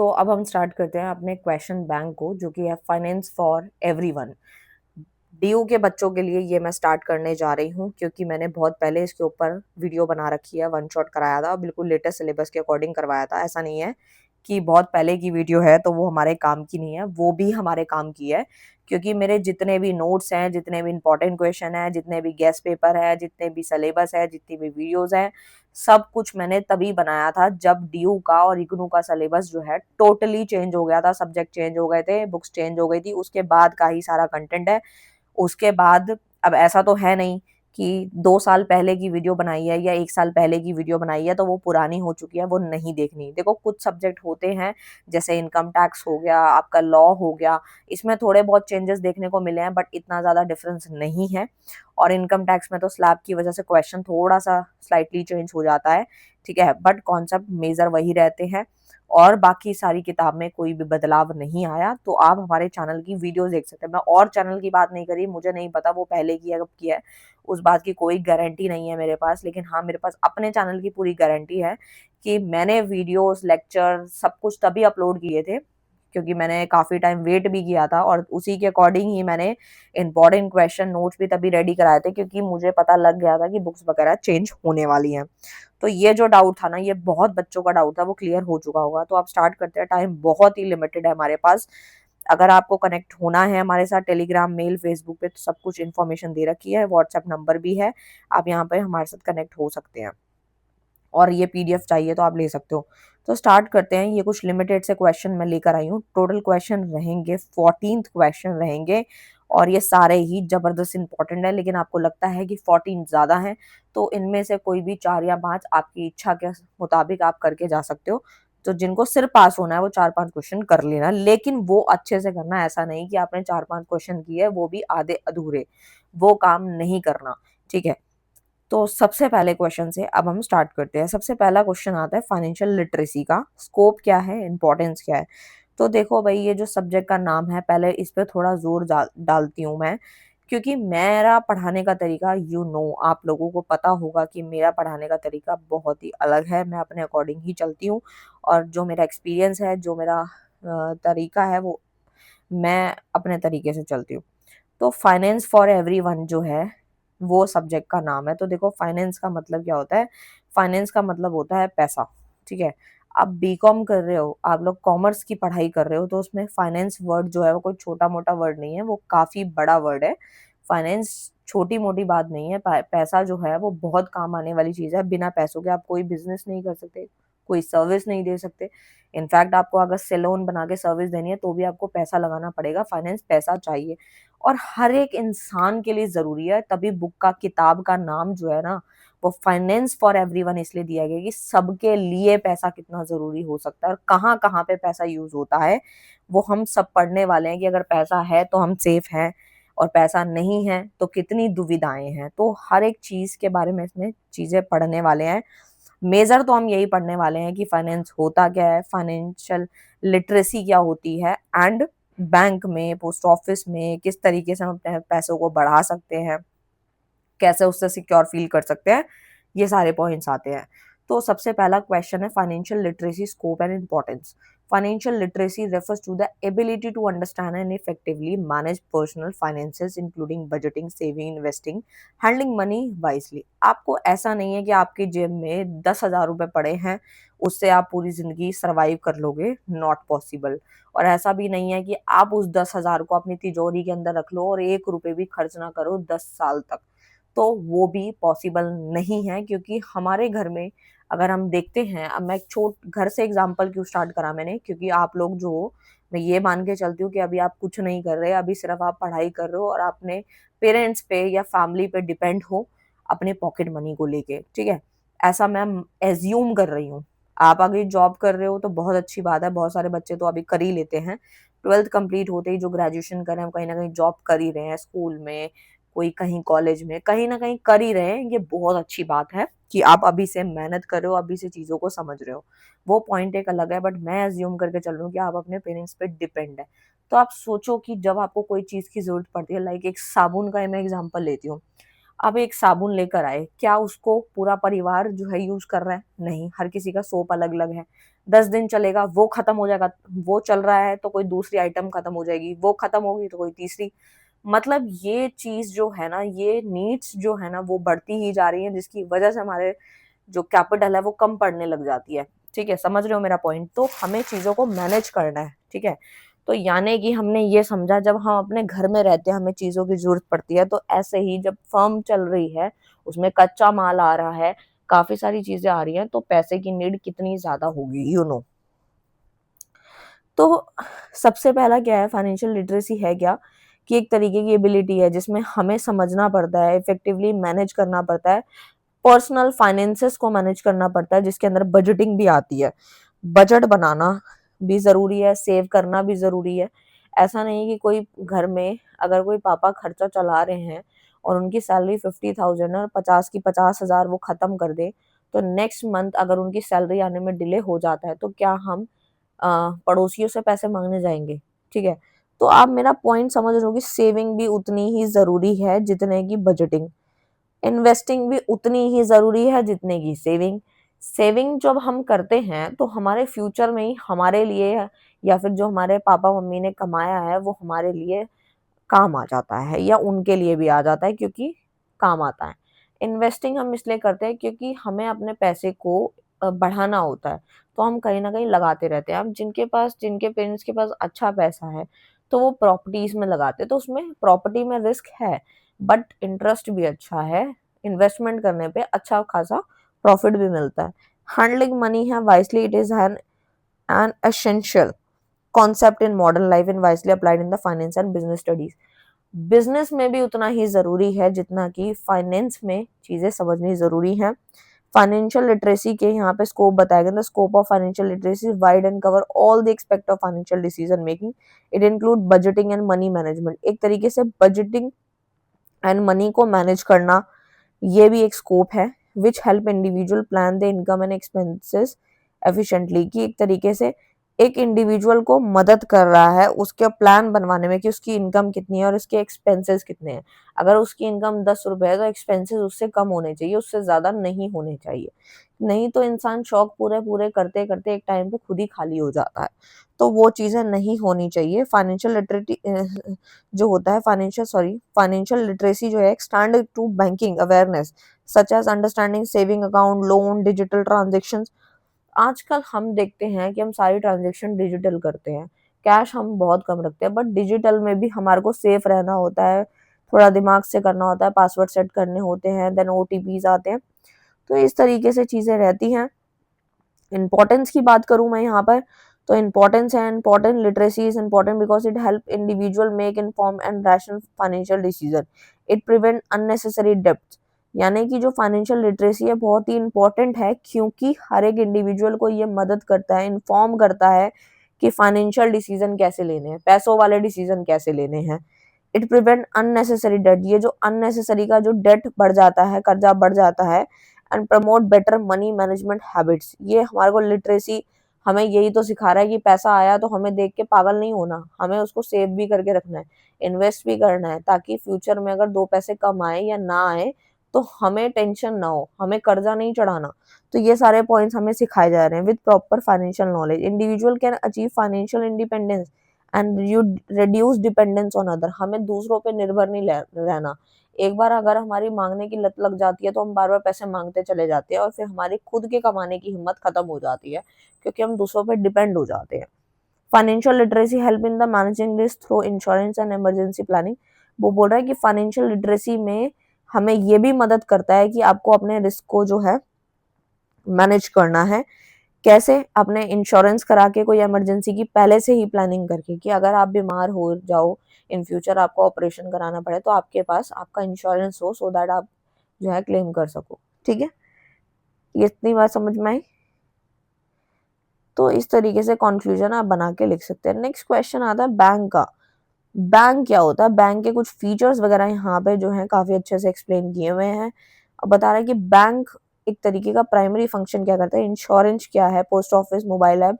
अब हम स्टार्ट करते हैं अपने क्वेश्चन बैंक को, जो कि है फाइनेंस फॉर एवरीवन। डीयू के बच्चों के लिए ये मैं स्टार्ट करने जा रही हूँ, क्योंकि मैंने बहुत पहले इसके ऊपर वीडियो बना रखी है, वन शॉट कराया था, बिल्कुल लेटेस्ट सिलेबस के अकॉर्डिंग करवाया था। ऐसा नहीं है कि बहुत पहले की वीडियो है तो वो हमारे काम की नहीं है, वो भी हमारे काम की है। क्योंकि मेरे जितने भी नोट्स हैं, जितने भी इंपॉर्टेंट क्वेश्चन हैं, जितने भी गेस्ट पेपर है, जितने भी सिलेबस है, जितनी भी वीडियोस हैं, सब कुछ मैंने तभी बनाया था जब डीयू का और इग्नू का सिलेबस जो है टोटली चेंज हो गया था, सब्जेक्ट चेंज हो गए थे, बुक्स चेंज हो गई थी। उसके बाद का ही सारा कंटेंट है। उसके बाद अब ऐसा तो है नहीं कि 2 साल पहले की वीडियो बनाई है या 1 साल पहले की वीडियो बनाई है तो वो पुरानी हो चुकी है, वो नहीं देखनी। देखो, कुछ सब्जेक्ट होते हैं, जैसे इनकम टैक्स हो गया, आपका लॉ हो गया, इसमें थोड़े बहुत चेंजेस देखने को मिले हैं, बट इतना ज़्यादा डिफरेंस नहीं है। और इनकम टैक्स में तो स्लैब की वजह से क्वेश्चन थोड़ा-सा स्लाइटली चेंज हो जाता है, ठीक है? बट कॉन्सेप्ट मेजर वही रहते हैं और बाकी सारी किताब में कोई भी बदलाव नहीं आया। तो आप हमारे चैनल की वीडियोस देख सकते हैं। मैं और चैनल की बात नहीं करी, मुझे नहीं पता वो पहले की है कब की है, उस बात की कोई गारंटी नहीं है मेरे पास। लेकिन हाँ, मेरे पास अपने चैनल की पूरी गारंटी है कि मैंने वीडियोस, लेक्चर सब कुछ तभी अपलोड किए थे, क्योंकि मैंने काफ़ी टाइम वेट भी किया था और उसी के अकॉर्डिंग ही मैंने इम्पोर्टेंट क्वेश्चन नोट्स भी तभी रेडी कराए थे, क्योंकि मुझे पता लग गया था कि बुक्स वगैरह चेंज होने वाली हैं। तो ये जो डाउट था ना, ये बहुत बच्चों का डाउट था, वो क्लियर हो चुका होगा। तो आप स्टार्ट करते हैं, टाइम बहुत ही लिमिटेड है हमारे पास। अगर आपको कनेक्ट होना है हमारे साथ टेलीग्राम, मेल, फेसबुक पे, तो सब कुछ इन्फॉर्मेशन दे रखी है, व्हाट्सएप नंबर भी है, आप यहाँ पे हमारे साथ कनेक्ट हो सकते हैं। और ये पीडीएफ चाहिए तो आप ले सकते हो। तो स्टार्ट करते हैं। ये कुछ लिमिटेड से क्वेश्चन मैं लेकर आई हूँ। टोटल क्वेश्चन रहेंगे 14th क्वेश्चन रहेंगे, और ये सारे ही जबरदस्त इंपॉर्टेंट है। लेकिन आपको लगता है कि 14 ज्यादा है, तो इनमें से कोई भी 4 या 5 आपकी इच्छा के मुताबिक आप करके जा सकते हो। तो जिनको सिर्फ पास होना है वो 4-5 क्वेश्चन कर लेना, लेकिन वो अच्छे से करना। ऐसा नहीं कि आपने 4-5 क्वेश्चन किए वो भी आधे अधूरे, वो काम नहीं करना, ठीक है? तो सबसे पहले क्वेश्चन से अब हम स्टार्ट करते हैं। सबसे पहला क्वेश्चन आता है फाइनेंशियल लिटरेसी का। स्कोप क्या है, इंपॉर्टेंस क्या है? तो देखो भाई, ये जो सब्जेक्ट का नाम है, पहले इस पे थोड़ा जोर डालती हूँ मैं, क्योंकि मेरा पढ़ाने का तरीका, आप लोगों को पता होगा कि मेरा पढ़ाने का तरीका बहुत ही अलग है। मैं अपने अकॉर्डिंग ही चलती हूँ, और जो मेरा एक्सपीरियंस है, जो मेरा तरीका है, वो मैं अपने तरीके से चलती हूँ। तो फाइनेंस फॉर एवरीवन जो है, वो सब्जेक्ट का नाम है। तो देखो, फाइनेंस का मतलब क्या होता है? फाइनेंस का मतलब होता है पैसा, ठीक है? आप बीकॉम कर रहे हो, आप लोग कॉमर्स की पढ़ाई कर रहे हो, तो उसमें फाइनेंस वर्ड जो है वो कोई छोटा मोटा वर्ड नहीं है, वो काफी बड़ा वर्ड है। फाइनेंस छोटी मोटी बात नहीं है। पैसा जो है वो बहुत काम आने वाली चीज है। बिना पैसों के आप कोई बिजनेस नहीं कर सकते, कोई सर्विस नहीं दे सकते। इनफैक्ट आपको अगर सैलून बना के सर्विस देनी है तो भी आपको पैसा लगाना पड़ेगा। फाइनेंस पैसा चाहिए, और हर एक इंसान के लिए ज़रूरी है। तभी बुक का, किताब का नाम जो है ना, वो फाइनेंस फॉर एवरीवन इसलिए दिया गया कि सबके लिए पैसा कितना ज़रूरी हो सकता है और कहाँ-कहाँ पे पैसा यूज़ होता है, वो हम सब पढ़ने वाले हैं। कि अगर पैसा है तो हम सेफ हैं, और पैसा नहीं है तो कितनी दुविधाएँ हैं। तो हर एक चीज़ के बारे में इसमें चीज़ें पढ़ने वाले हैं। मेजर तो हम यही पढ़ने वाले हैं कि फाइनेंस होता क्या है, फाइनेंशियल लिटरेसी क्या होती है, एंड बैंक में, पोस्ट ऑफिस में किस तरीके से हम अपने पैसों को बढ़ा सकते हैं, कैसे उससे सिक्योर फील कर सकते हैं, ये सारे पॉइंट्स आते हैं। तो सबसे पहला क्वेश्चन है financial literacy scope and importance. Financial literacy refers to the ability to understand and effectively manage personal finances including budgeting, saving, investing, handling money wisely। आपको ऐसा नहीं है कि आपकी जेब में 10,000 रुपए पड़े हैं, उससे आप पूरी जिंदगी सरवाइव कर लोगे, नॉट पॉसिबल। और ऐसा भी नहीं है कि आप उस 10,000 को अपनी तिजोरी के अंदर रख लो और 1 रुपए भी खर्च ना करो 10 साल तक, तो वो भी पॉसिबल नहीं है। क्योंकि हमारे घर में अगर हम देखते हैं, अब मैं एक छोट घर से एग्जांपल क्यों स्टार्ट करा मैंने, क्योंकि आप लोग जो हो, मैं ये मान के चलती हूँ कि अभी आप कुछ नहीं कर रहे, अभी सिर्फ आप पढ़ाई कर रहे हो और अपने पेरेंट्स पे या फैमिली पे डिपेंड हो अपने पॉकेट मनी को लेके, ठीक है? ऐसा मैं एज्यूम कर रही हूँ। आप अगर जॉब कर रहे हो तो बहुत अच्छी बात है, बहुत सारे बच्चे तो अभी कर ही लेते हैं। 12th कंप्लीट होते ही जो ग्रेजुएशन कर रहे हैं, कहीं ना कहीं जॉब कर ही रहे हैं, स्कूल में, कोई कहीं कॉलेज में, कहीं ना कहीं कर ही रहे हैं। ये बहुत अच्छी बात है कि आप अभी से मेहनत कर रहे हो, अभी से चीजों को समझ रहे हो, वो पॉइंट एक अलग है। बट मैं अज्यूम करके चल रही हूँ कि आप अपने पेरेंट्स पे डिपेंड है। तो आप सोचो कि जब आपको कोई चीज की जरूरत पड़ती है, लाइक एक साबुन का मैं एग्जांपल लेती हूँ। अब एक साबुन लेकर आए, क्या उसको पूरा परिवार जो है यूज कर रहा है? नहीं, हर किसी का सोप अलग अलग है। 10 दिन चलेगा, वो खत्म हो जाएगा, वो चल रहा है तो कोई दूसरी आइटम खत्म हो जाएगी, वो खत्म होगी तो कोई तीसरी। मतलब ये चीज जो है ना, ये नीड्स जो है ना वो बढ़ती ही जा रही है, जिसकी वजह से हमारे जो कैपिटल है वो कम पड़ने लग जाती है। ठीक है, समझ रहे हो मेरा पॉइंट? तो हमें चीजों को मैनेज करना है। ठीक है, तो यानी कि हमने ये समझा, जब हम अपने घर में रहते हैं हमें चीजों की जरूरत पड़ती है, तो ऐसे ही जब फर्म चल रही है, उसमें कच्चा माल आ रहा है, काफी सारी चीजें आ रही हैं, तो पैसे की नीड कितनी ज्यादा होगी, तो सबसे पहला क्या है, फाइनेंशियल लिटरेसी है क्या, कि एक तरीके की एबिलिटी है जिसमें हमें समझना पड़ता है, इफेक्टिवली मैनेज करना पड़ता है, पर्सनल फाइनेंसेस को मैनेज करना पड़ता है, जिसके अंदर बजटिंग भी आती है। बजट बनाना भी जरूरी है, सेव करना भी जरूरी है। ऐसा नहीं कि कोई घर में अगर कोई पापा खर्चा चला रहे हैं और उनकी सैलरी 50,000 और 50 की 50,000 वो खत्म कर दे, तो नेक्स्ट मंथ अगर उनकी सैलरी आने में डिले हो जाता है, तो क्या हम पड़ोसियों से पैसे मांगने जाएंगे? ठीक है, तो आप मेरा पॉइंट समझ रहे हो कि सेविंग भी उतनी ही जरूरी है जितने की बजटिंग, इन्वेस्टिंग भी उतनी ही जरूरी है जितने की सेविंग। सेविंग जब हम करते हैं तो हमारे फ्यूचर में ही हमारे लिए, या फिर जो हमारे पापा मम्मी ने कमाया है वो हमारे लिए काम आ जाता है, या उनके लिए भी आ जाता है क्योंकि काम आता है। इन्वेस्टिंग हम इसलिए करते हैं क्योंकि हमें अपने पैसे को बढ़ाना होता है, तो हम कहीं ना कहीं लगाते रहते हैं। अब जिनके पेरेंट्स के पास अच्छा पैसा है तो वो प्रॉपर्टीज में लगाते हैं, तो उसमें प्रॉपर्टी में रिस्क है बट इंटरेस्ट भी अच्छा है, इन्वेस्टमेंट करने पे अच्छा खासा प्रॉफिट भी मिलता है। हैंडलिंग मनी है wisely, it is an essential concept in modern life and wisely applied in the finance and business studies. Business में भी उतना ही जरूरी है जितना कि फाइनेंस में चीजें समझनी जरूरी है। फाइनेंशियल लिटरेसी के यहाँ पे स्कोप बताया गया, the scope of financial literacy wide and cover all the expect of financial decision making. It include budgeting and money management, एक तरीके से बजटिंग एंड मनी को मैनेज करना, ये भी एक स्कोप है। Which help individual plan the income and expenses efficiently, कि एक तरीके से एक इंडिविजुअल को मदद कर रहा है उसके प्लान बनवाने में कि उसकी इनकम कितनी है और उसके एक्सपेंसेस कितने हैं। अगर उसकी इनकम 10 रुपए है तो एक्सपेंसेस उससे कम होने चाहिए, उससे ज्यादा नहीं होने चाहिए। नहीं तो इंसान शौक पूरे पूरे करते करते एक टाइम पे खुद ही खाली हो जाता है, तो वो चीजें नहीं होनी चाहिए। फाइनेंशियल लिटरेटी जो होता है, फाइनेंशियल लिटरेसी जो है, extend to banking awareness such as understanding saving account, loan, digital transaction. आजकल हम देखते हैं कि हम सारी ट्रांजेक्शन डिजिटल करते हैं, कैश हम बहुत कम रखते हैं, बट डिजिटल में भी हमारे को सेफ रहना होता है, थोड़ा दिमाग से करना होता है, पासवर्ड सेट करने होते हैं, देन ओटीपीज आते हैं, तो इस तरीके से चीजें रहती हैं। इम्पोर्टेंस की बात करूं मैं यहाँ पर, तो इम्पोर्टेंस है, important literacy is important because it help individual make inform and rational financial decision. It prevent unnecessary डेप्ट, यानी कि जो फाइनेंशियल लिटरेसी है बहुत ही इंपॉर्टेंट है, क्योंकि हर एक इंडिविजुअल को ये मदद करता है, इन्फॉर्म करता है कि फाइनेंशियल डिसीजन कैसे लेने हैं, पैसों वाले डिसीजन कैसे लेने हैं। इट प्रिवेंट अननेसेसरी डेट, ये जो अननेसेसरी का जो डेट बढ़ जाता है, कर्जा बढ़ जाता है, and promote better money management habits. ये हमारे को लिटरेसी हमें यही तो सिखा रहा है कि पैसा आया तो हमें देख के पागल नहीं होना, हमें उसको सेव भी करके रखना है, इन्वेस्ट भी करना है, ताकि फ्यूचर में अगर 2 पैसे कम आए या ना आए तो हमें टेंशन ना हो, हमें कर्जा नहीं चढ़ाना। तो ये सारे पॉइंट्स हमें सिखाए जा रहे हैं। With proper financial knowledge individual can achieve financial independence and reduce dependence on other. हमें दूसरों पे निर्भर नहीं रहना। एक बार अगर हमारी मांगने की लत लग जाती है तो हम बार बार पैसे मांगते चले जाते हैं और फिर हमारी खुद के कमाने की हिम्मत खत्म हो जाती है, क्योंकि हम दूसरों पर डिपेंड हो जाते हैं। Financial literacy help in the managing risk through insurance and emergency planning. वो बोल रहा है कि फाइनेंशियल लिटरेसी में हमें ये भी मदद करता है कि आपको अपने रिस्क को जो है मैनेज करना है। कैसे? अपने इंश्योरेंस करा के, कोई इमरजेंसी की पहले से ही प्लानिंग करके, कि अगर आप बीमार हो जाओ, इन फ्यूचर आपको ऑपरेशन कराना पड़े, तो आपके पास आपका इंश्योरेंस हो, सो दैट आप जो है क्लेम कर सको। ठीक है, ये इतनी बात समझ में आई? तो इस तरीके से कंक्लूजन आप बना के लिख सकते हैं। नेक्स्ट क्वेश्चन आता है बैंक का। बैंक क्या होता है? बैंक के कुछ फीचर्स वगैरह यहाँ पे जो है काफी अच्छे से एक्सप्लेन किए हुए हैं। अब बता रहा है कि बैंक एक तरीके का प्राइमरी फंक्शन क्या करता है, इंश्योरेंस क्या है, पोस्ट ऑफिस, मोबाइल ऐप,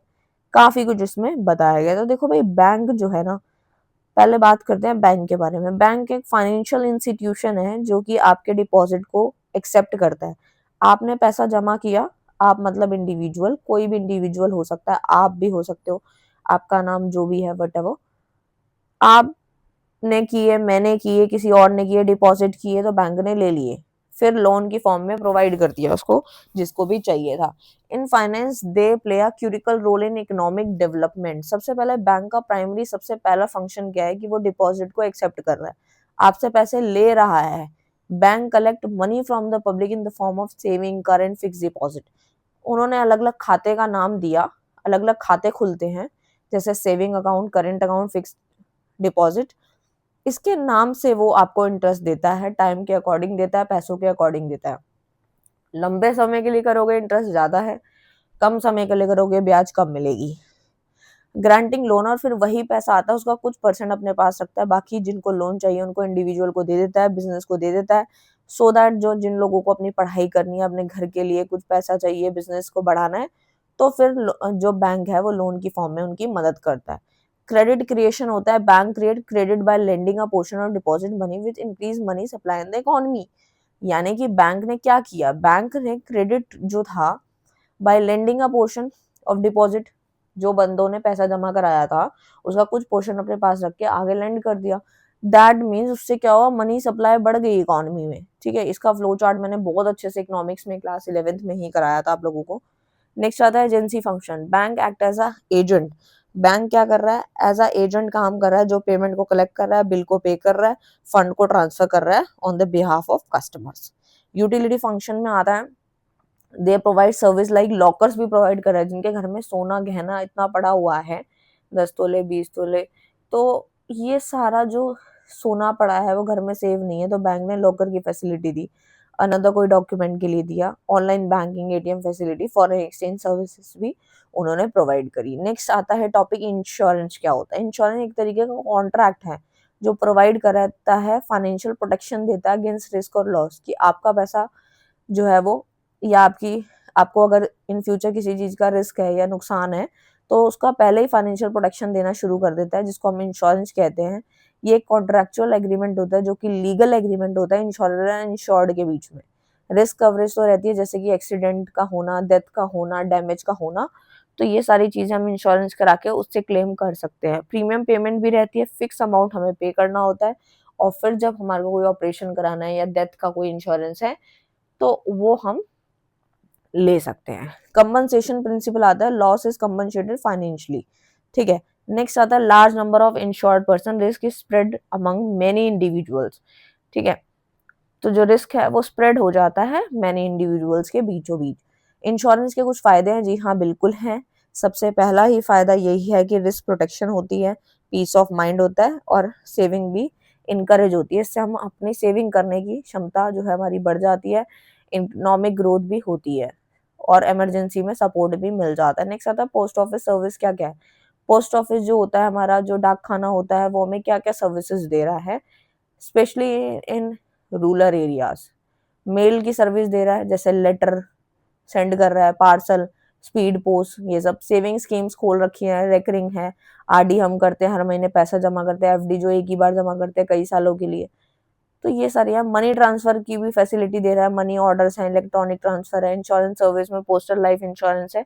काफी कुछ इसमें बताया गया। तो देखो भाई, बैंक जो है ना, पहले बात करते हैं बैंक के बारे में। बैंक एक फाइनेंशियल इंस्टीट्यूशन है जो कि आपके डिपॉजिट को एक्सेप्ट करता है। आपने पैसा जमा किया, आप मतलब इंडिविजुअल, कोई भी इंडिविजुअल हो सकता है, आप भी हो सकते हो, आपका नाम जो भी है वटेवर, आपने किए, मैंने किए, किसी और ने किए, डिपॉजिट किए तो बैंक ने ले लिए, फिर लोन की फॉर्म में प्रोवाइड कर दिया उसको जिसको भी चाहिए था। In finance they play a critical role in economic development. सबसे पहले बैंक का प्राइमरी सबसे पहला फंक्शन क्या है कि वो डिपॉजिट को एक्सेप्ट कर रहा है, आपसे पैसे ले रहा है। Bank collect money from the public in the form of saving, current, fix deposit. उन्होंने अलग अलग खाते का नाम दिया, अलग अलग खाते खुलते हैं, जैसे saving account, current account, fix deposit. इसके नाम से वो आपको इंटरेस्ट देता है, टाइम के अकॉर्डिंग देता है, पैसों के अकॉर्डिंग देता है। लंबे समय के लिए करोगे इंटरेस्ट ज्यादा है, कम समय के लिए करोगे ब्याज कम मिलेगी। ग्रांटिंग लोन, और फिर वही पैसा आता है, उसका कुछ परसेंट अपने पास रखता है, बाकी जिनको लोन चाहिए उनको इंडिविजुअल को दे देता है, बिजनेस को दे देता है, सो दैट जो जिन लोगों को अपनी पढ़ाई करनी है, अपने घर के लिए कुछ पैसा चाहिए, बिजनेस को बढ़ाना है, तो फिर जो बैंक है वो लोन की फॉर्म में उनकी मदद करता है। क्रेडिट क्रिएशन होता है, bank create credit by lending a portion of deposit money which increase money supply in the economy. यानी कि बैंक ने क्या किया, बैंक ने क्रेडिट जो था by lending a portion of deposit, जो बंदों ने पैसा जमा कराया था उसका कुछ पोर्शन अपने पास रख के आगे लेंड कर दिया। दैट मीन्स उससे क्या हुआ, मनी सप्लाई बढ़ गई इकोनॉमी में। ठीक है, इसका फ्लो चार्ट मैंने बहुत अच्छे से इकोनॉमिक्स में क्लास 11th में ही कराया था आप लोगों को। नेक्स्ट आता है agency function. Bank act as a agent. Bank क्या कर रहा है, एज अ एजेंट काम कर रहा है, जो पेमेंट को कलेक्ट कर रहा है, बिल को पे कर रहा है, फंड को ट्रांसफर कर रहा है on the behalf of customers. Utility function में आता है, they provide service like lockers भी प्रोवाइड कर रहा है, जिनके घर में सोना गहना इतना पड़ा हुआ है, 10 तोले 20 तोले, तो ये सारा जो सोना पड़ा है वो घर में सेव नहीं है, तो बैंक ने लॉकर की फैसिलिटी दी। अनदर कोई डॉक्यूमेंट के लिए दिया। Online banking, ATM facility, foreign exchange services भी उन्होंने प्रोवाइड करी। नेक्स्ट आता है टॉपिक इंश्योरेंस। क्या होता है इंश्योरेंस? एक तरीके का कॉन्ट्रैक्ट है जो प्रोवाइड कराता है, फाइनेंशियल प्रोटेक्शन देता है अगेंस्ट रिस्क और लॉस, कि आपका पैसा जो है वो, या आपको अगर इन फ्यूचर किसी चीज का रिस्क है या नुकसान है तो उसका पहले ही फाइनेंशियल प्रोटेक्शन देना शुरू कर देता है, जिसको हम इंश्योरेंस कहते हैं। ये एक कॉन्ट्रेक्चुअल एग्रीमेंट होता है जो कि लीगल एग्रीमेंट होता है इंश्योरर एंड इंश्योर्ड के बीच में। रिस्क कवरेज तो रहती है, जैसे कि एक्सीडेंट का होना, डेथ का होना, डैमेज का होना, तो ये सारी चीजें हम इंश्योरेंस करा के उससे क्लेम कर सकते हैं। प्रीमियम पेमेंट भी रहती है, फिक्स अमाउंट हमें पे करना होता है, और फिर जब हमारे को कोई ऑपरेशन कराना है या डेथ का कोई इंश्योरेंस है तो वो हम ले सकते हैं। कंपनसेशन प्रिंसिपल आता है, लॉस इज कंपनसेटेड फाइनेंशियली। ठीक है, नेक्स्ट आता है large number of insured person, risk is spread among many individuals. ठीक है, तो जो रिस्क है वो स्प्रेड हो जाता है मैनी इंडिविजुअल्स के बीचों बीच। इंश्योरेंस के कुछ फायदे हैं, जी हाँ बिल्कुल हैं। सबसे पहला ही फायदा यही है कि रिस्क प्रोटेक्शन होती है, पीस ऑफ माइंड होता है, और सेविंग भी इनकरेज होती है। इससे हम अपनी सेविंग करने की क्षमता जो है हमारी बढ़ जाती है, इकोनॉमिक ग्रोथ भी होती है, और इमरजेंसी में सपोर्ट भी मिल जाता है। नेक्स्ट आता है पोस्ट ऑफिस सर्विस। क्या क्या है पोस्ट ऑफिस? जो होता है हमारा जो डाक खाना होता है वो हमें क्या क्या सर्विसेज दे रहा है, specially in rural areas. Mail की सर्विस दे रहा है, जैसे लेटर सेंड कर रहा है, पार्सल, स्पीड पोस्ट, ये सब। सेविंग स्कीम्स खोल रखी है, रेकरिंग है, आरडी हम करते हैं, हर महीने पैसा जमा करते हैं, एफडी जो एक ही बार जमा करते हैं कई सालों के लिए, तो ये सारी है। मनी ट्रांसफर की भी फैसिलिटी दे रहा है, मनी ऑर्डर्स हैं, इलेक्ट्रॉनिक ट्रांसफर है, इंश्योरेंस सर्विस में पोस्टल लाइफ इंश्योरेंस है।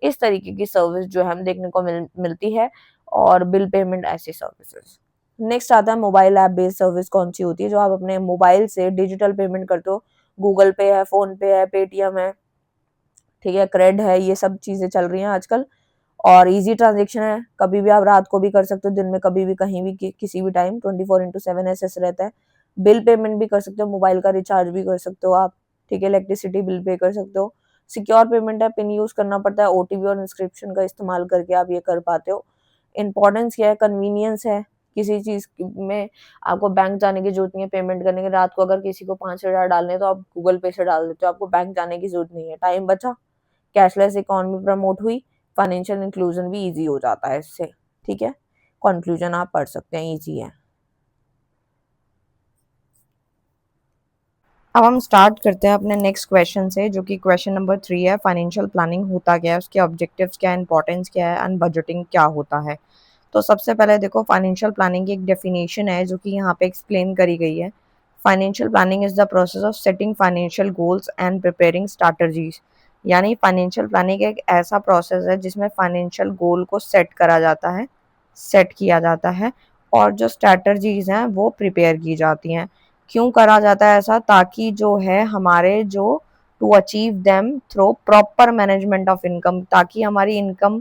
इस तरीके की सर्विस जो है हम देखने को मिलती है, और बिल पेमेंट ऐसी सर्विसेज। नेक्स्ट आता है मोबाइल ऐप बेस्ड सर्विस। कौन सी होती है? जो आप अपने मोबाइल से डिजिटल पेमेंट करते हो, गूगल पे है, फोन पे है, पेटीएम है, ठीक है, क्रेड है, ये सब चीजें चल रही हैं आजकल, और इजी ट्रांजेक्शन है, कभी भी आप रात को भी कर सकते हो, दिन में कभी भी कहीं भी किसी भी टाइम 24/7 एसएस रहता है। बिल पेमेंट भी कर सकते हो, मोबाइल का रिचार्ज भी कर सकते हो आप, ठीक है, इलेक्ट्रिसिटी बिल पे कर सकते हो। सिक्योर पेमेंट है, पिन यूज करना पड़ता है, ओटीपी और इंस्क्रिप्शन का इस्तेमाल करके आप ये कर पाते हो। इंपॉर्टेंस क्या है? कन्वीनियंस है, किसी चीज में आपको बैंक जाने की जरूरत नहीं है पेमेंट करने के। रात को अगर किसी को 5,000 डालने हैं तो आप गूगल पे से डाल देते हो, आपको बैंक जाने की जरूरत नहीं है, टाइम बचा, कैशलेस इकोनॉमी प्रमोट हुई, फाइनेंशियल इंक्लूजन भी इजी हो जाता है इससे। ठीक है, कंक्लूजन आप पढ़ सकते हैं, इजी है। अब हम स्टार्ट करते हैं अपने नेक्स्ट क्वेश्चन से, जो कि क्वेश्चन नंबर 3 है। फाइनेंशियल प्लानिंग होता क्या है, उसके ऑब्जेक्टिव्स क्या है, इंपॉर्टेंस क्या है, एंड बजटिंग क्या होता है। तो सबसे पहले देखो फाइनेंशियल प्लानिंग की एक डेफिनेशन है जो कि यहाँ पे एक्सप्लेन करी गई है। Financial planning is the process of setting financial goals and preparing strategies. यानी फाइनेंशियल प्लानिंग एक ऐसा प्रोसेस है जिसमें फाइनेंशियल गोल को सेट करा जाता है, सेट किया जाता है, और जो स्ट्रैटेजीज हैं वो प्रिपेयर की जाती हैं। क्यों करा जाता है ऐसा? ताकि जो है हमारे जो to achieve them through proper management of income, ताकि हमारी इनकम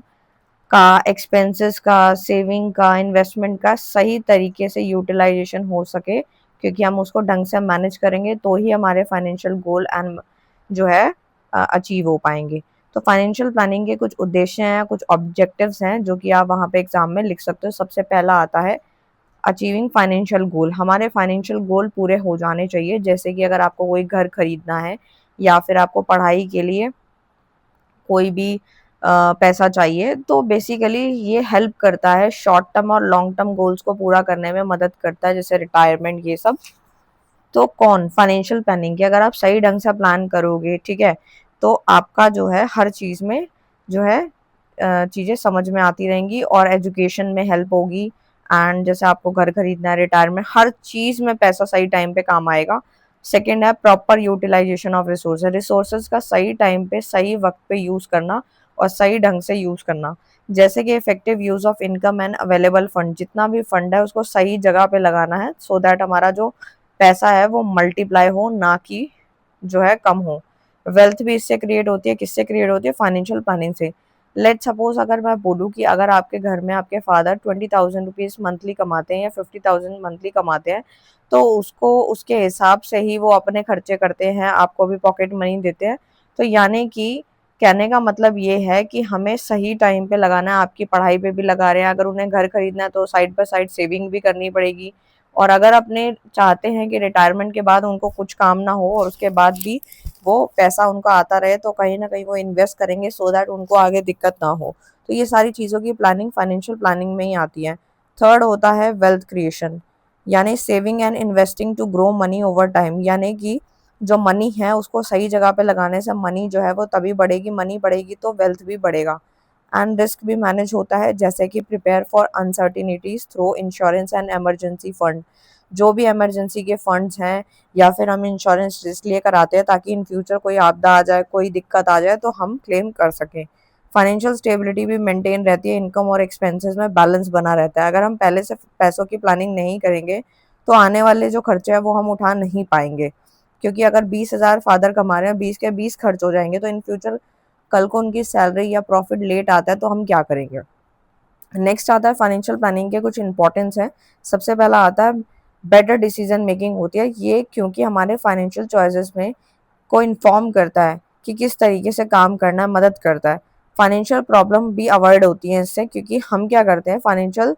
का, एक्सपेंसेस का, सेविंग का, इन्वेस्टमेंट का सही तरीके से यूटिलाइजेशन हो सके, क्योंकि हम उसको ढंग से मैनेज करेंगे तो ही हमारे फाइनेंशियल गोल एंड जो है अचीव हो पाएंगे। तो फाइनेंशियल प्लानिंग के कुछ उद्देश्य हैं, कुछ ऑब्जेक्टिव्स हैं जो कि आप वहाँ पे एग्जाम में लिख सकते हो। सबसे पहला आता है अचीविंग फाइनेंशियल गोल। हमारे फाइनेंशियल गोल पूरे हो जाने चाहिए, जैसे कि अगर आपको कोई घर खरीदना है या फिर आपको पढ़ाई के लिए कोई भी पैसा चाहिए, तो बेसिकली ये हेल्प करता है, शॉर्ट टर्म और लॉन्ग टर्म गोल्स को पूरा करने में मदद करता है, जैसे रिटायरमेंट ये सब। तो कौन? फाइनेंशियल प्लानिंग की अगर आप सही ढंग से प्लान करोगे, ठीक है, तो आपका जो है हर चीज़ में जो है चीज़ें समझ में आती रहेंगी और एजुकेशन में हेल्प होगी। एंड जैसे आपको घर खरीदना है, रिटायरमेंट, हर चीज़ में पैसा सही टाइम पे काम आएगा। सेकेंड है proper utilization of resources. Resources का सही टाइम पे, सही वक्त पे यूज़ करना और सही ढंग से यूज़ करना, जैसे कि effective use of income and available fund. जितना भी फंड है उसको सही जगह पे लगाना है, सो दैट हमारा जो पैसा है वो मल्टीप्लाई हो, ना कि जो है कम हो। वेल्थ भी इससे क्रिएट होती है, किससे क्रिएट होती है? फाइनेंशियल प्लानिंग से। लेट सपोज अगर मैं बोलूँ कि अगर आपके घर में आपके फादर 20,000 रुपीज़ मंथली कमाते हैं या 50,000 मंथली कमाते हैं, तो उसको उसके हिसाब से ही वो अपने खर्चे करते हैं, आपको भी पॉकेट मनी देते हैं। तो यानी कि कहने का मतलब ये है कि हमें सही टाइम पे लगाना है। आपकी पढ़ाई पे भी लगा रहे हैं, अगर उन्हें घर खरीदना है तो साइड बाय साइड सेविंग भी करनी पड़ेगी। और अगर अपने चाहते हैं कि रिटायरमेंट के बाद उनको कुछ काम ना हो और उसके बाद भी वो पैसा उनका आता रहे, तो कहीं ना कहीं वो इन्वेस्ट करेंगे सो दैट उनको आगे दिक्कत ना हो। तो ये सारी चीज़ों की प्लानिंग फाइनेंशियल प्लानिंग में ही आती है। थर्ड होता है वेल्थ क्रिएशन, यानी saving and investing to grow money over time. यानी कि जो मनी है उसको सही जगह पे लगाने से मनी जो है वो तभी बढ़ेगी, मनी बढ़ेगी तो वेल्थ भी बढ़ेगा। एंड रिस्क भी मैनेज होता है, जैसे कि prepare for uncertainties through insurance and emergency fund. जो भी इमरजेंसी के फंड्स हैं या फिर हम इंश्योरेंस इसलिए कराते हैं ताकि इन फ्यूचर कोई आपदा आ जाए, कोई दिक्कत आ जाए तो हम क्लेम कर सकें। फाइनेंशियल स्टेबिलिटी भी मेंटेन रहती है, इनकम और एक्सपेंसेस में बैलेंस बना रहता है। अगर हम पहले से पैसों की प्लानिंग नहीं करेंगे तो आने वाले जो खर्चे हैं वो हम उठा नहीं पाएंगे, क्योंकि अगर 20,000 फादर कमा रहे हैं, 20 के 20 खर्च हो जाएंगे, तो इन फ्यूचर कल को उनकी सैलरी या प्रॉफिट लेट आता है तो हम क्या करेंगे? नेक्स्ट आता है फाइनेंशियल प्लानिंग के कुछ इंपॉर्टेंस है। सबसे पहला आता है बेटर डिसीजन मेकिंग होती है ये, क्योंकि हमारे फाइनेंशियल चॉइसेस में को इन्फॉर्म करता है कि किस तरीके से काम करना है, मदद करता है। फाइनेंशियल प्रॉब्लम भी अवॉइड होती है इससे, क्योंकि हम क्या करते हैं, फाइनेंशियल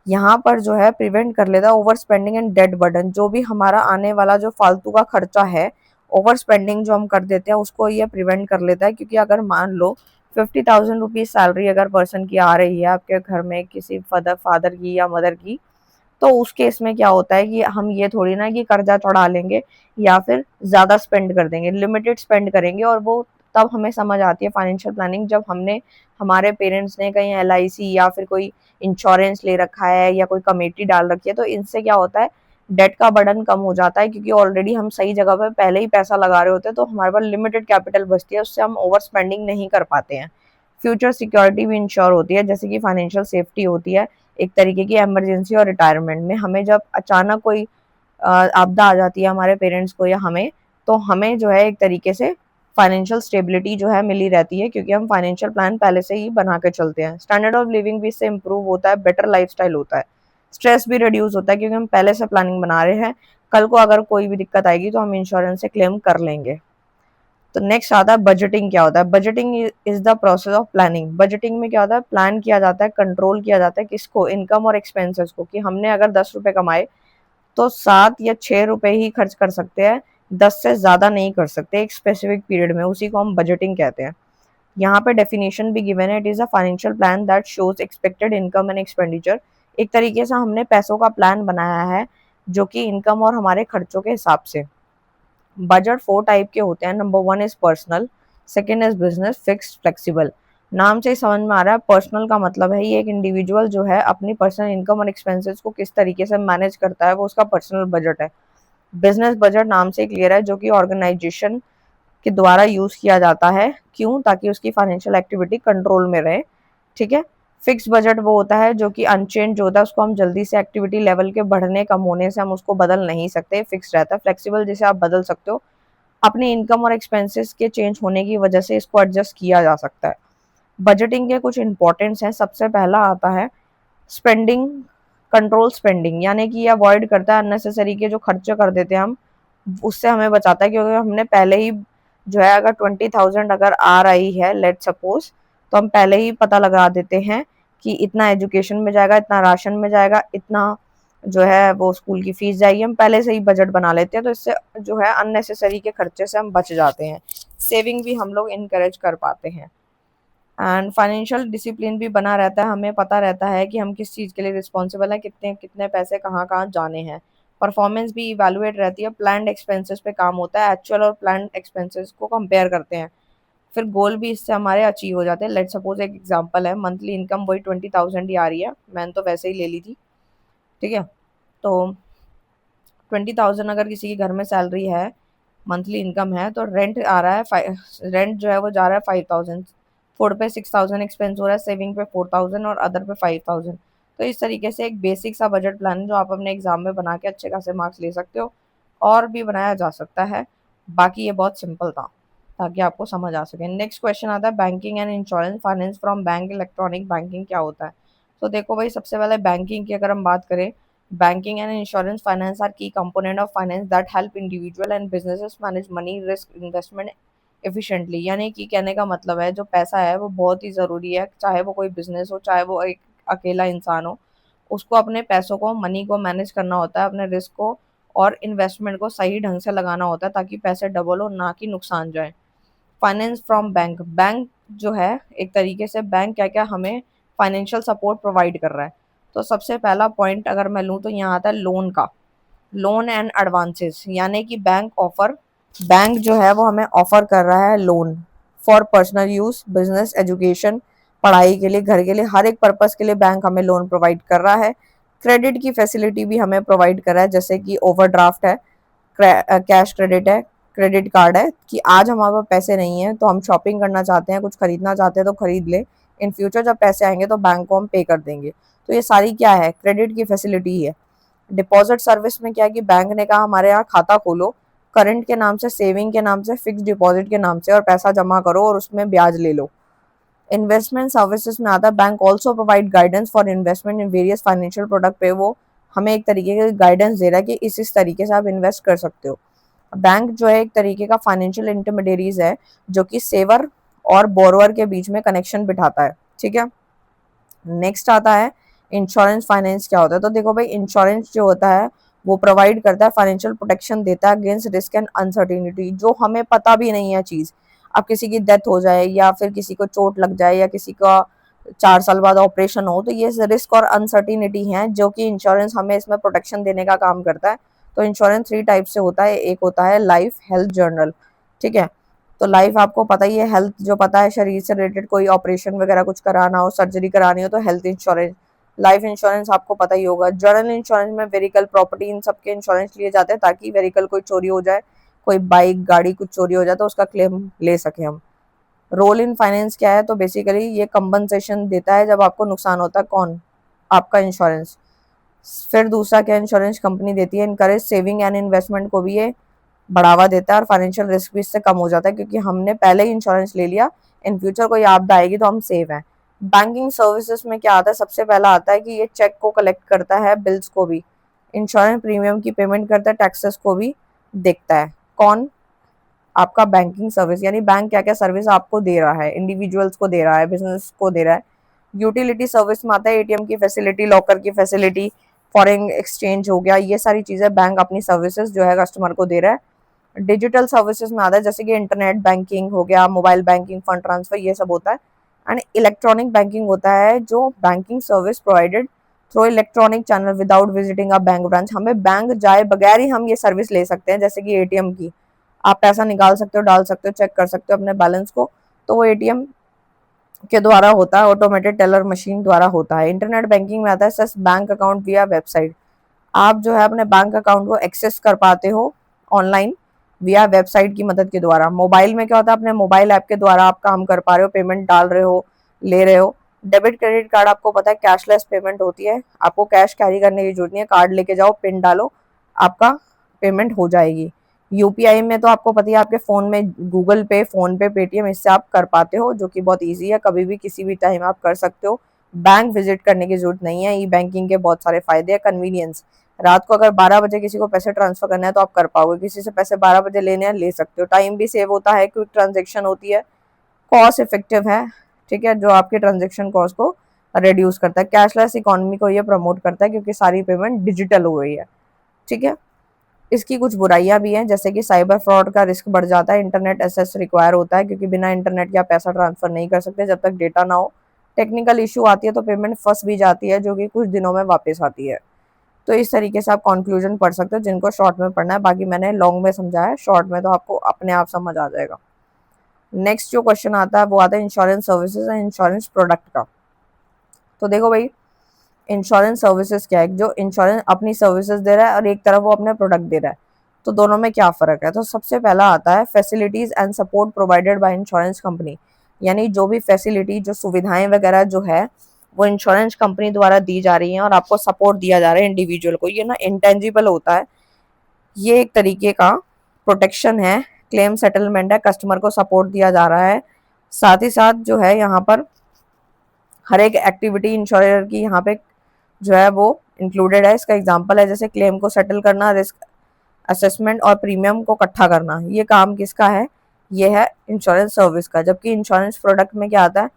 यहाँ पर जो है प्रिवेंट कर लेता है over spending and debt burden. जो भी हमारा आने वाला जो फालतू का खर्चा है, ओवर स्पेंडिंग जो हम कर देते हैं, उसको ये प्रिवेंट कर लेता है। क्योंकि अगर मान लो 50,000 रुपीज सैलरी अगर पर्सन की आ रही है आपके घर में, किसी फादर फादर की या मदर की, तो उस केस में क्या होता है कि हम ये थोड़ी ना कि कर्जा चढ़ा लेंगे या फिर ज़्यादा स्पेंड कर देंगे, लिमिटेड स्पेंड करेंगे। और वो तब हमें समझ आती है फाइनेंशियल प्लानिंग, जब हमने, हमारे पेरेंट्स ने कहीं एलआईसी या फिर कोई इंश्योरेंस ले रखा है या कोई कमेटी डाल रखी है। तो इनसे क्या होता है, डेट का बर्डन कम हो जाता है, क्योंकि ऑलरेडी हम सही जगह पे पहले ही पैसा लगा रहे होते हैं, तो हमारे पास लिमिटेड कैपिटल बचती है, उससे हम ओवर स्पेंडिंग नहीं कर पाते हैं। फ्यूचर सिक्योरिटी भी इंश्योर होती है, जैसे कि फाइनेंशियल सेफ्टी होती है एक तरीके की। इमरजेंसी और रिटायरमेंट में हमें जब अचानक कोई आपदा आ जाती है हमारे पेरेंट्स को या हमें, तो हमें जो है एक तरीके से फाइनेंशियल स्टेबिलिटी जो है मिली रहती है, क्योंकि हम फाइनेंशियल प्लान पहले से ही बना के चलते हैं। स्टैंडर्ड ऑफ लिविंग भी इससे इंप्रूव होता है, बेटर लाइफस्टाइल होता है। स्ट्रेस भी रिड्यूस होता है, क्योंकि हम पहले से प्लानिंग बना रहे हैं, कल को अगर कोई भी दिक्कत आएगी तो हम इंश्योरेंस से क्लेम कर लेंगे। तो नेक्स्ट आता है बजटिंग। क्या होता है? Budgeting is the process of planning. Budgeting में क्या होता है, प्लान किया जाता है, कंट्रोल किया जाता है किसको, इनकम और एक्सपेंसेस को, कि हमने अगर 10 रुपए कमाए तो 7 या 6 रुपए ही खर्च कर सकते हैं, 10 से ज्यादा नहीं कर सकते एक स्पेसिफिक पीरियड में। उसी को हम बजटिंग कहते हैं। यहाँ पे डेफिनेशन भी गिवन है, it is a financial plan that shows expected income and expenditure. एक तरीके से हमने पैसों का प्लान बनाया है जो कि इनकम और हमारे खर्चों के हिसाब से। बजट 4 टाइप के होते हैं। Number 1 is personal, second is business, fixed, flexible. नाम से ही समझ में आ रहा है, पर्सनल का मतलब है ये एक इंडिविजुअल जो है अपनी पर्सनल इनकम और एक्सपेंसेस को किस तरीके से मैनेज करता है, वो उसका पर्सनल बजट है। बिजनेस बजट नाम से क्लियर है, जो कि ऑर्गेनाइजेशन के द्वारा यूज किया जाता है। क्यों? ताकि उसकी फाइनेंशियल एक्टिविटी कंट्रोल में रहे। ठीक है। फिक्स बजट वो होता है जो कि अनचेंज होता है, उसको हम जल्दी से एक्टिविटी लेवल के बढ़ने कम होने से हम उसको बदल नहीं सकते, फिक्स रहता है। फ्लेक्सिबल जिसे आप बदल सकते हो, अपनी इनकम और एक्सपेंसेस के चेंज होने की वजह से इसको एडजस्ट किया जा सकता है। बजटिंग के कुछ इंपॉर्टेंट्स हैं। सबसे पहला आता है स्पेंडिंग, कंट्रोल स्पेंडिंग, यानी कि ये अवॉइड करता है अननेसेसरी के जो खर्चे कर देते हैं हम, उससे हमें बचाता है। क्योंकि हमने पहले ही जो है, अगर 20,000 अगर आ रही है लेट सपोज, तो हम पहले ही पता लगा देते हैं कि इतना एजुकेशन में जाएगा, इतना राशन में जाएगा, इतना जो है वो स्कूल की फीस जाएगी। हम पहले से ही बजट बना लेते हैं, तो इससे जो है अननेसेसरी के खर्चे से हम बच जाते हैं। सेविंग भी हम लोग इनकरेज कर पाते हैं। एंड फाइनेंशियल डिसिप्लिन भी बना रहता है, हमें पता रहता है कि हम किस चीज़ के लिए रिस्पॉन्सिबल हैं, कितने कितने पैसे कहाँ कहाँ जाने हैं। परफॉर्मेंस भी इवैल्यूएट रहती है, प्लान्ड एक्सपेंसेस पे काम होता है, एक्चुअल और प्लान्ड एक्सपेंसेस को कंपेयर करते हैं, फिर गोल भी इससे हमारे अचीव हो जाते हैं। लेट सपोज एक एग्जांपल है, मंथली इनकम वही 20,000 ही आ रही है, मैंने तो वैसे ही ले ली थी। ठीक है। तो 20,000 अगर किसी के घर में सैलरी है, मंथली इनकम है, तो रेंट आ रहा है, रेंट जो है वो जा रहा है 5,000, फूड पे 6,000 एक्सपेंस हो रहा है, सेविंग पे 4,000 और अदर पे 5,000। तो इस तरीके से एक बेसिक सा बजट प्लान है जो आप अपने एग्जाम में बना के अच्छे खासे मार्क्स ले सकते हो। और भी बनाया जा सकता है, बाकी ये बहुत सिंपल था ताकि आपको समझ आ सके। नेक्स्ट क्वेश्चन आता है banking and insurance finance from bank, electronic banking क्या होता है। तो देखो भाई, सबसे पहले बैंकिंग की अगर हम बात करें, banking and insurance finance are key component of finance that help individual and businesses manage money risk investment efficiently। यानी कि कहने का मतलब है, जो पैसा है वो बहुत ही ज़रूरी है, चाहे वो कोई बिजनेस हो, चाहे वो एक अकेला इंसान हो, उसको अपने पैसों को, मनी को मैनेज करना होता है, अपने रिस्क को और इन्वेस्टमेंट को सही ढंग से लगाना होता है ताकि पैसे डबल हो, ना कि नुकसान जाए। फाइनेंस फ्रॉम बैंक, बैंक जो है एक तरीके से, बैंक क्या क्या हमें फाइनेंशियल सपोर्ट प्रोवाइड कर रहा है। तो सबसे पहला पॉइंट अगर मैं लूँ तो यहाँ आता है लोन का, लोन एंड एडवांसेस, यानी कि बैंक जो है वो हमें ऑफर कर रहा है loan for personal use, business, education, पढ़ाई के लिए, घर के लिए, हर एक पर्पस के लिए बैंक हमें लोन प्रोवाइड कर रहा है। क्रेडिट की फैसिलिटी भी हमें प्रोवाइड कर रहा है, जैसे कि ओवरड्राफ्ट है, कैश क्रेडिट है, क्रेडिट कार्ड है, कि आज हमारे पास पैसे नहीं है तो हम शॉपिंग करना चाहते हैं, कुछ खरीदना चाहते हैं तो खरीद ले, इन फ्यूचर जब पैसे आएंगे तो बैंक को हम पे कर देंगे। तो ये सारी क्या है, क्रेडिट की फैसिलिटी है। डिपॉजिट सर्विस में क्या है कि बैंक ने कहा हमारे यहाँ खाता खोलो, करंट के नाम से, सेविंग के नाम से, फिक्स डिपॉजिट के नाम से, और पैसा जमा करो और उसमें ब्याज ले लो। इन्वेस्टमेंट सर्विसेज में आता है bank also provide guidance for investment in various financial product पे, वो हमें एक तरीके का गाइडेंस दे रहा है कि इस तरीके से आप इन्वेस्ट कर सकते हो। बैंक जो है एक तरीके का फाइनेंशियल इंटरमीडियरीज है, जो कि सेवर और बोरोवर के बीच में कनेक्शन बिठाता है। ठीक है। नेक्स्ट आता है इंश्योरेंस फाइनेंस क्या होता है। तो देखो भाई, इंश्योरेंस जो होता है वो प्रोवाइड करता है, फाइनेंशियल प्रोटेक्शन देता है अगेंस्ट रिस्क एंड अनसर्टिनिटी, जो हमें पता भी नहीं है चीज़। अब किसी की डेथ हो जाए या फिर किसी को चोट लग जाए या किसी का 4 साल बाद ऑपरेशन हो, तो ये रिस्क और अनसर्टिनिटी है जो कि इंश्योरेंस हमें इसमें प्रोटेक्शन देने का काम करता है। तो इंश्योरेंस 3 टाइप से होता है, एक होता है लाइफ, हेल्थ, जनरल। ठीक है। तो लाइफ आपको पता ही है, हेल्थ जो पता है, शरीर से रिलेटेड कोई ऑपरेशन वगैरह कुछ कराना हो, सर्जरी करानी हो तो हेल्थ इंश्योरेंस। लाइफ इंश्योरेंस आपको पता ही होगा। जनरल इंश्योरेंस में व्हीकल, प्रॉपर्टी, इन सब के इंश्योरेंस लिए जाते हैं ताकि व्हीकल कोई चोरी हो जाए, कोई बाइक गाड़ी कुछ चोरी हो जाए तो उसका क्लेम ले सके हम। रोल इन फाइनेंस क्या है, तो बेसिकली ये कंपनसेशन देता है जब आपको नुकसान होता है। कौन? आपका इंश्योरेंस। फिर दूसरा क्या इंश्योरेंस कंपनी देती है, इनकरेज सेविंग एंड इन्वेस्टमेंट को भी ये बढ़ावा देता है और फाइनेंशियल रिस्क भी इससे कम हो जाता है, क्योंकि हमने पहले ही इंश्योरेंस ले लिया, इन फ्यूचर कोई आपदा आएगी तो हम सेव हैं। बैंकिंग सर्विसेज में क्या आता है, सबसे पहला आता है कि ये चेक को कलेक्ट करता है, बिल्स को भी, इंश्योरेंस प्रीमियम की पेमेंट करता है, टैक्सेस को भी देखता है। कौन? आपका बैंकिंग सर्विस, यानी बैंक क्या क्या सर्विस आपको दे रहा है, इंडिविजुअल्स को दे रहा है, बिजनेस को दे रहा है। यूटिलिटी सर्विस में आता है एटीएम की फैसिलिटी, लॉकर की फैसिलिटी, फॉरेन एक्सचेंज हो गया, ये सारी चीज़ें बैंक अपनी सर्विसेज जो है कस्टमर को दे रहा है। डिजिटल सर्विसेज में आता है जैसे कि इंटरनेट बैंकिंग हो गया, मोबाइल बैंकिंग, फंड ट्रांसफर, ये सब होता है। एंड इलेक्ट्रॉनिक बैंकिंग होता है जो banking service provided through electronic channel without visiting a bank branch. हमें बैंक जाए बगैर ही हम ये सर्विस ले सकते हैं, जैसे कि एटीएम की, आप पैसा निकाल सकते हो, डाल सकते हो, चेक कर सकते हो अपने बैलेंस को, तो वो एटीएम के द्वारा होता है, ऑटोमेटेड टेलर मशीन द्वारा होता है। इंटरनेट बैंकिंग में आता है सच बैंक अकाउंट विया वेबसाइट। आप जो है अपने बैंक अकाउंट को एक्सेस कर पाते हो ऑनलाइन विया वेबसाइट की मदद के द्वारा। मोबाइल में क्या होता है, अपने मोबाइल ऐप के द्वारा आप काम कर पा रहे हो, पेमेंट डाल रहे हो, ले रहे हो। डेबिट क्रेडिट कार्ड आपको पता है कैशलेस पेमेंट होती है, आपको कैश कैरी करने की जरूरत नहीं है, कार्ड लेके जाओ, पिन डालो, आपका पेमेंट हो जाएगी। यूपीआई में तो आपको पता है आपके फ़ोन में गूगल पे, फ़ोन पे, पेटीएम इससे आप कर पाते हो, जो कि बहुत ईजी है, कभी भी किसी भी टाइम आप कर सकते हो। बैंक विजिट करने की जरूरत नहीं है। ई बैंकिंग के बहुत सारे फायदे हैं। कन्वीनियंस, रात को अगर 12 बजे किसी को पैसे ट्रांसफर करना है तो आप कर पाओगे, किसी से पैसे 12 बजे लेने हैं ले सकते हो। टाइम भी सेव होता है, क्विक ट्रांजेक्शन होती है, कॉस्ट इफेक्टिव है, ठीक है, जो आपके ट्रांजेक्शन कॉस्ट को रिड्यूस करता है। कैशलेस इकोनॉमी को ये प्रमोट करता है क्योंकि सारी पेमेंट डिजिटल हो गई है, ठीक है। इसकी कुछ बुराइयां भी हैं, जैसे कि साइबर फ्रॉड का रिस्क बढ़ जाता है, इंटरनेट एक्सेस रिक्वायर होता है क्योंकि बिना इंटरनेट के आप पैसा ट्रांसफर नहीं कर सकते जब तक डेटा ना हो। टेक्निकल इशू आती है तो पेमेंट फंस भी जाती है, जो कि कुछ दिनों में वापस आती है। तो इस तरीके से आप कंक्लूजन पढ़ सकते हो, जिनको शॉर्ट में पढ़ना है, बाकी मैंने लॉन्ग में समझाया है, शॉर्ट में तो आपको अपने आप समझ आ जाएगा। नेक्स्ट जो क्वेश्चन आता है वो आता है insurance services and insurance product का। तो देखो भाई, इंश्योरेंस सर्विसेज क्या है, जो इंश्योरेंस अपनी सर्विसेज दे रहा है और एक तरफ वो अपने प्रोडक्ट दे रहा है, तो दोनों में क्या फ़र्क है। तो सबसे पहला आता है facilities and support provided by insurance company, यानी जो भी फैसिलिटी, जो सुविधाएं वगैरह जो है वो इंश्योरेंस कंपनी द्वारा दी जा रही हैं और आपको सपोर्ट दिया जा रहा है इंडिविजुअल को। ये ना इंटेंजिबल होता है, ये एक तरीके का प्रोटेक्शन है, क्लेम सेटलमेंट है, कस्टमर को सपोर्ट दिया जा रहा है। साथ ही साथ जो है यहाँ पर हर एक एक्टिविटी इंश्योर की यहाँ पे जो है वो इंक्लूडेड है। इसका एग्जांपल है जैसे क्लेम को सेटल करना, रिस्क असेसमेंट और प्रीमियम को इकट्ठा करना। ये काम किसका है, ये है इंश्योरेंस सर्विस का। जबकि इंश्योरेंस प्रोडक्ट में क्या आता है,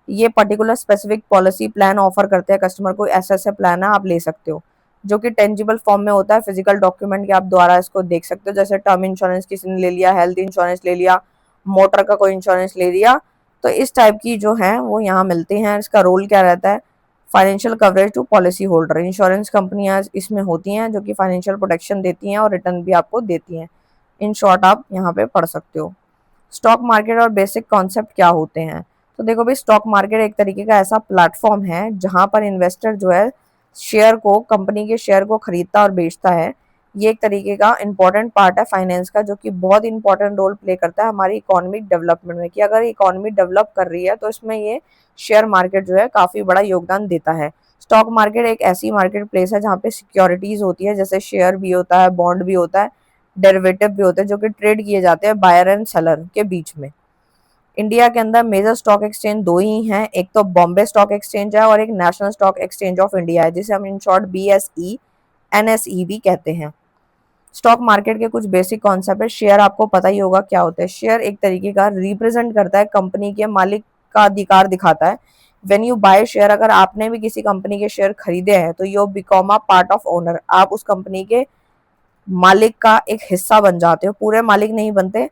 ये particular specific policy plan offer करते हैं कस्टमर को, ऐसा ऐसा प्लान है आप ले सकते हो, जो कि टेंजिबल फॉर्म में होता है, फिजिकल डॉक्यूमेंट के आप द्वारा इसको देख सकते हो। जैसे टर्म इंश्योरेंस किसी ने ले लिया, हेल्थ इंश्योरेंस ले लिया, मोटर का कोई इंश्योरेंस ले लिया, तो इस टाइप की जो है वो यहाँ मिलती हैं। इसका रोल क्या रहता है, financial coverage to policy holder. Insurance कंपनियां इसमें होती हैं जो कि फाइनेंशियल प्रोटेक्शन देती हैं और रिटर्न भी आपको देती हैं। इन शॉर्ट आप यहाँ पे पढ़ सकते हो। स्टॉक मार्केट और बेसिक कॉन्सेप्ट क्या होते हैं। तो देखो भाई, स्टॉक मार्केट एक तरीके का ऐसा प्लेटफॉर्म है जहां पर इन्वेस्टर जो है शेयर को, कंपनी के शेयर को खरीदता और बेचता है। ये एक तरीके का इंपॉर्टेंट पार्ट है फाइनेंस का, जो कि बहुत इंपॉर्टेंट रोल प्ले करता है हमारी इकोनॉमिक डेवलपमेंट में, कि अगर इकोनॉमी डेवलप कर रही है तो इसमें ये शेयर मार्केट जो है काफ़ी बड़ा योगदान देता है। स्टॉक मार्केट एक ऐसी मार्केट प्लेस है जहाँ पे सिक्योरिटीज होती है, जैसे शेयर भी होता है, बॉन्ड भी होता है, डेरिवेटिव भी होते हैं, जो कि ट्रेड किए जाते हैं बायर एंड सेलर के बीच में। इंडिया के अंदर मेजर स्टॉक एक्सचेंज दो ही हैं, एक तो बॉम्बे स्टॉक एक्सचेंज है और एक national stock exchange of India है, जिसे हम इन शॉर्ट BSE NSE भी कहते हैं। स्टॉक मार्केट के कुछ बेसिक कॉन्सेप्ट है। शेयर आपको पता ही होगा क्या होता है। शेयर एक तरीके का रिप्रेजेंट करता है कंपनी के मालिक का अधिकार दिखाता है। व्हेन यू बाय शेयर, अगर आपने भी किसी कंपनी के शेयर खरीदे हैं तो you become a part of owner, आप उस कंपनी के मालिक का एक हिस्सा बन जाते हो। पूरे मालिक नहीं बनते,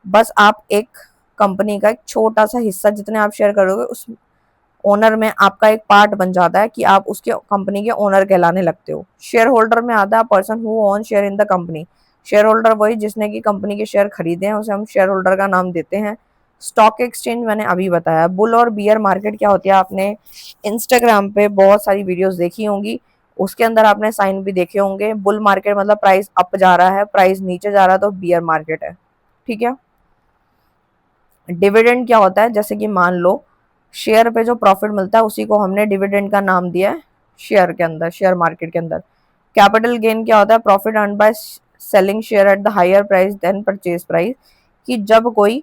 बस आप एक कंपनी का एक छोटा सा हिस्सा, जितने आप शेयर करोगे उस ओनर में आपका एक पार्ट बन जाता है, कि आप उसके कंपनी के ओनर कहलाने लगते हो। शेयर होल्डर में आता है person who own share in the company. Share holder वही जिसने की कंपनी के शेयर खरीदे हैं, उसे हम शेयर होल्डर का नाम देते हैं। स्टॉक एक्सचेंज मैंने अभी बताया। बुल और बियर मार्केट क्या होती है, आपने इंस्टाग्राम पे बहुत सारी वीडियोस देखी होंगी, उसके अंदर आपने साइन भी देखे होंगे। बुल मार्केट मतलब प्राइस अप जा रहा है, प्राइस नीचे जा रहा है, तो बियर मार्केट है, ठीक है। डिविडेंड क्या होता है, जैसे कि मान लो शेयर पे जो प्रॉफिट मिलता है उसी को हमने डिविडेंड का नाम दिया है शेयर के अंदर, शेयर मार्केट के अंदर। कैपिटल गेन क्या होता है, profit earn by selling share at the higher price than purchase price, कि जब कोई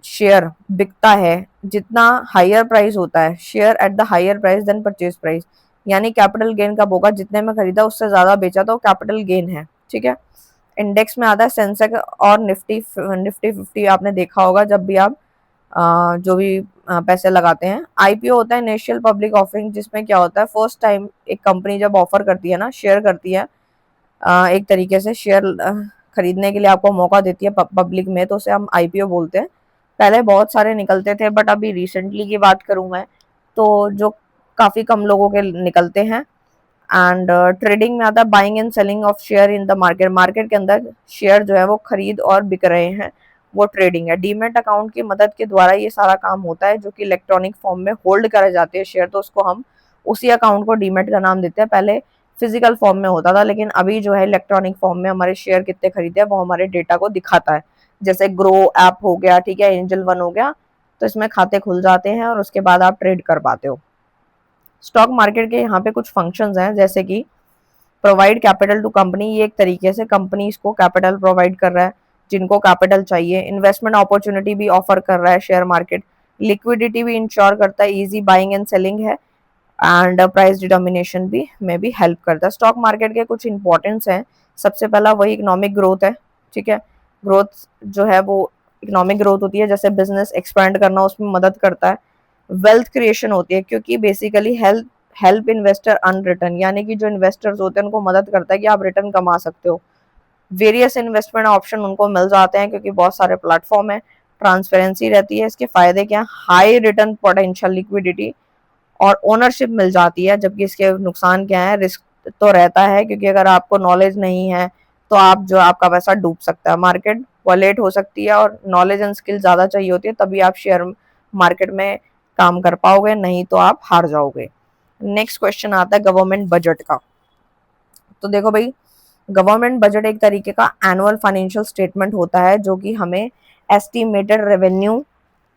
शेयर बिकता है, जितना हायर प्राइस होता है share at the higher price than purchase price, यानी कैपिटल गेन कब होगा, जितने में खरीदा उससे ज्यादा बेचा तो कैपिटल गेन है, ठीक है। इंडेक्स में आता है सेंसेक्स और निफ्टी निफ्टी 50, आपने देखा होगा जब भी आप जो भी पैसे लगाते हैं। आईपीओ होता है इनिशियल पब्लिक ऑफरिंग, जिसमें क्या होता है फर्स्ट टाइम एक कंपनी जब ऑफर करती है ना, शेयर करती है, एक तरीके से शेयर खरीदने के लिए आपको मौका देती है पब्लिक में, तो उसे हम आईपीओ बोलते हैं। पहले बहुत सारे निकलते थे, बट अभी रिसेंटली की बात करूं मैं तो जो काफ़ी कम लोगों के निकलते हैं। एंड ट्रेडिंग में आता है buying and selling of share in the market. Market के अंदर शेयर जो है वो खरीद और बिक रहे हैं। वो ट्रेडिंग है। डीमेट अकाउंट की मदद के द्वारा ये सारा काम होता है, जो कि इलेक्ट्रॉनिक फॉर्म में होल्ड करे जाते हैं शेयर, तो उसको हम उसी अकाउंट को डीमेट का नाम देते हैं। पहले फिजिकल फॉर्म में होता था, लेकिन अभी जो है इलेक्ट्रॉनिक फॉर्म में हमारे शेयर कितने खरीदे हैं वो हमारे डेटा को दिखाता है। जैसे ग्रो ऐप हो गया, ठीक है, एंजल वन हो गया, तो इसमें खाते खुल जाते हैं और उसके बाद आप ट्रेड कर पाते हो। स्टॉक मार्केट के यहाँ पे कुछ फंक्शंस हैं, जैसे कि प्रोवाइड कैपिटल टू कंपनी, ये एक तरीके से कंपनीज को कैपिटल प्रोवाइड कर रहा है जिनको कैपिटल चाहिए। इन्वेस्टमेंट अपॉर्चुनिटी भी ऑफर कर रहा है शेयर मार्केट। लिक्विडिटी भी इंश्योर करता है, इजी बाइंग एंड सेलिंग है, एंड प्राइस डिटर्मिनेशन भी में भी हेल्प करता है। स्टॉक मार्केट के कुछ इंपॉर्टेंस हैं। सबसे पहला वही इकोनॉमिक ग्रोथ है, ठीक है। ग्रोथ जो है वो इकोनॉमिक ग्रोथ होती है, जैसे बिजनेस एक्सपेंड करना उसमें मदद करता है। वेल्थ क्रिएशन होती है, क्योंकि basically help help investor earn return, यानी कि जो इन्वेस्टर्स होते हैं उनको मदद करता है कि आप रिटर्न कमा सकते हो। वेरियस इन्वेस्टमेंट ऑप्शन उनको मिल जाते हैं क्योंकि बहुत सारे प्लेटफॉर्म है। ट्रांसपेरेंसी रहती है। इसके फायदे क्या, हाई रिटर्न पोटेंशियल, लिक्विडिटी और ओनरशिप मिल जाती है। जबकि इसके नुकसान क्या है, रिस्क तो रहता है, क्योंकि अगर आपको नॉलेज नहीं है तो आप जो आपका पैसा डूब सकता है। मार्केट वॉलेट हो सकती है और नॉलेज एंड स्किल ज्यादा चाहिए होती है, तभी आप शेयर मार्केट में काम कर पाओगे, नहीं तो आप हार जाओगे। नेक्स्ट क्वेश्चन आता है गवर्नमेंट बजट का। तो देखो भाई, गवर्नमेंट बजट एक तरीके का एनुअल फाइनेंशियल स्टेटमेंट होता है, जो कि हमें एस्टिमेटेड रेवेन्यू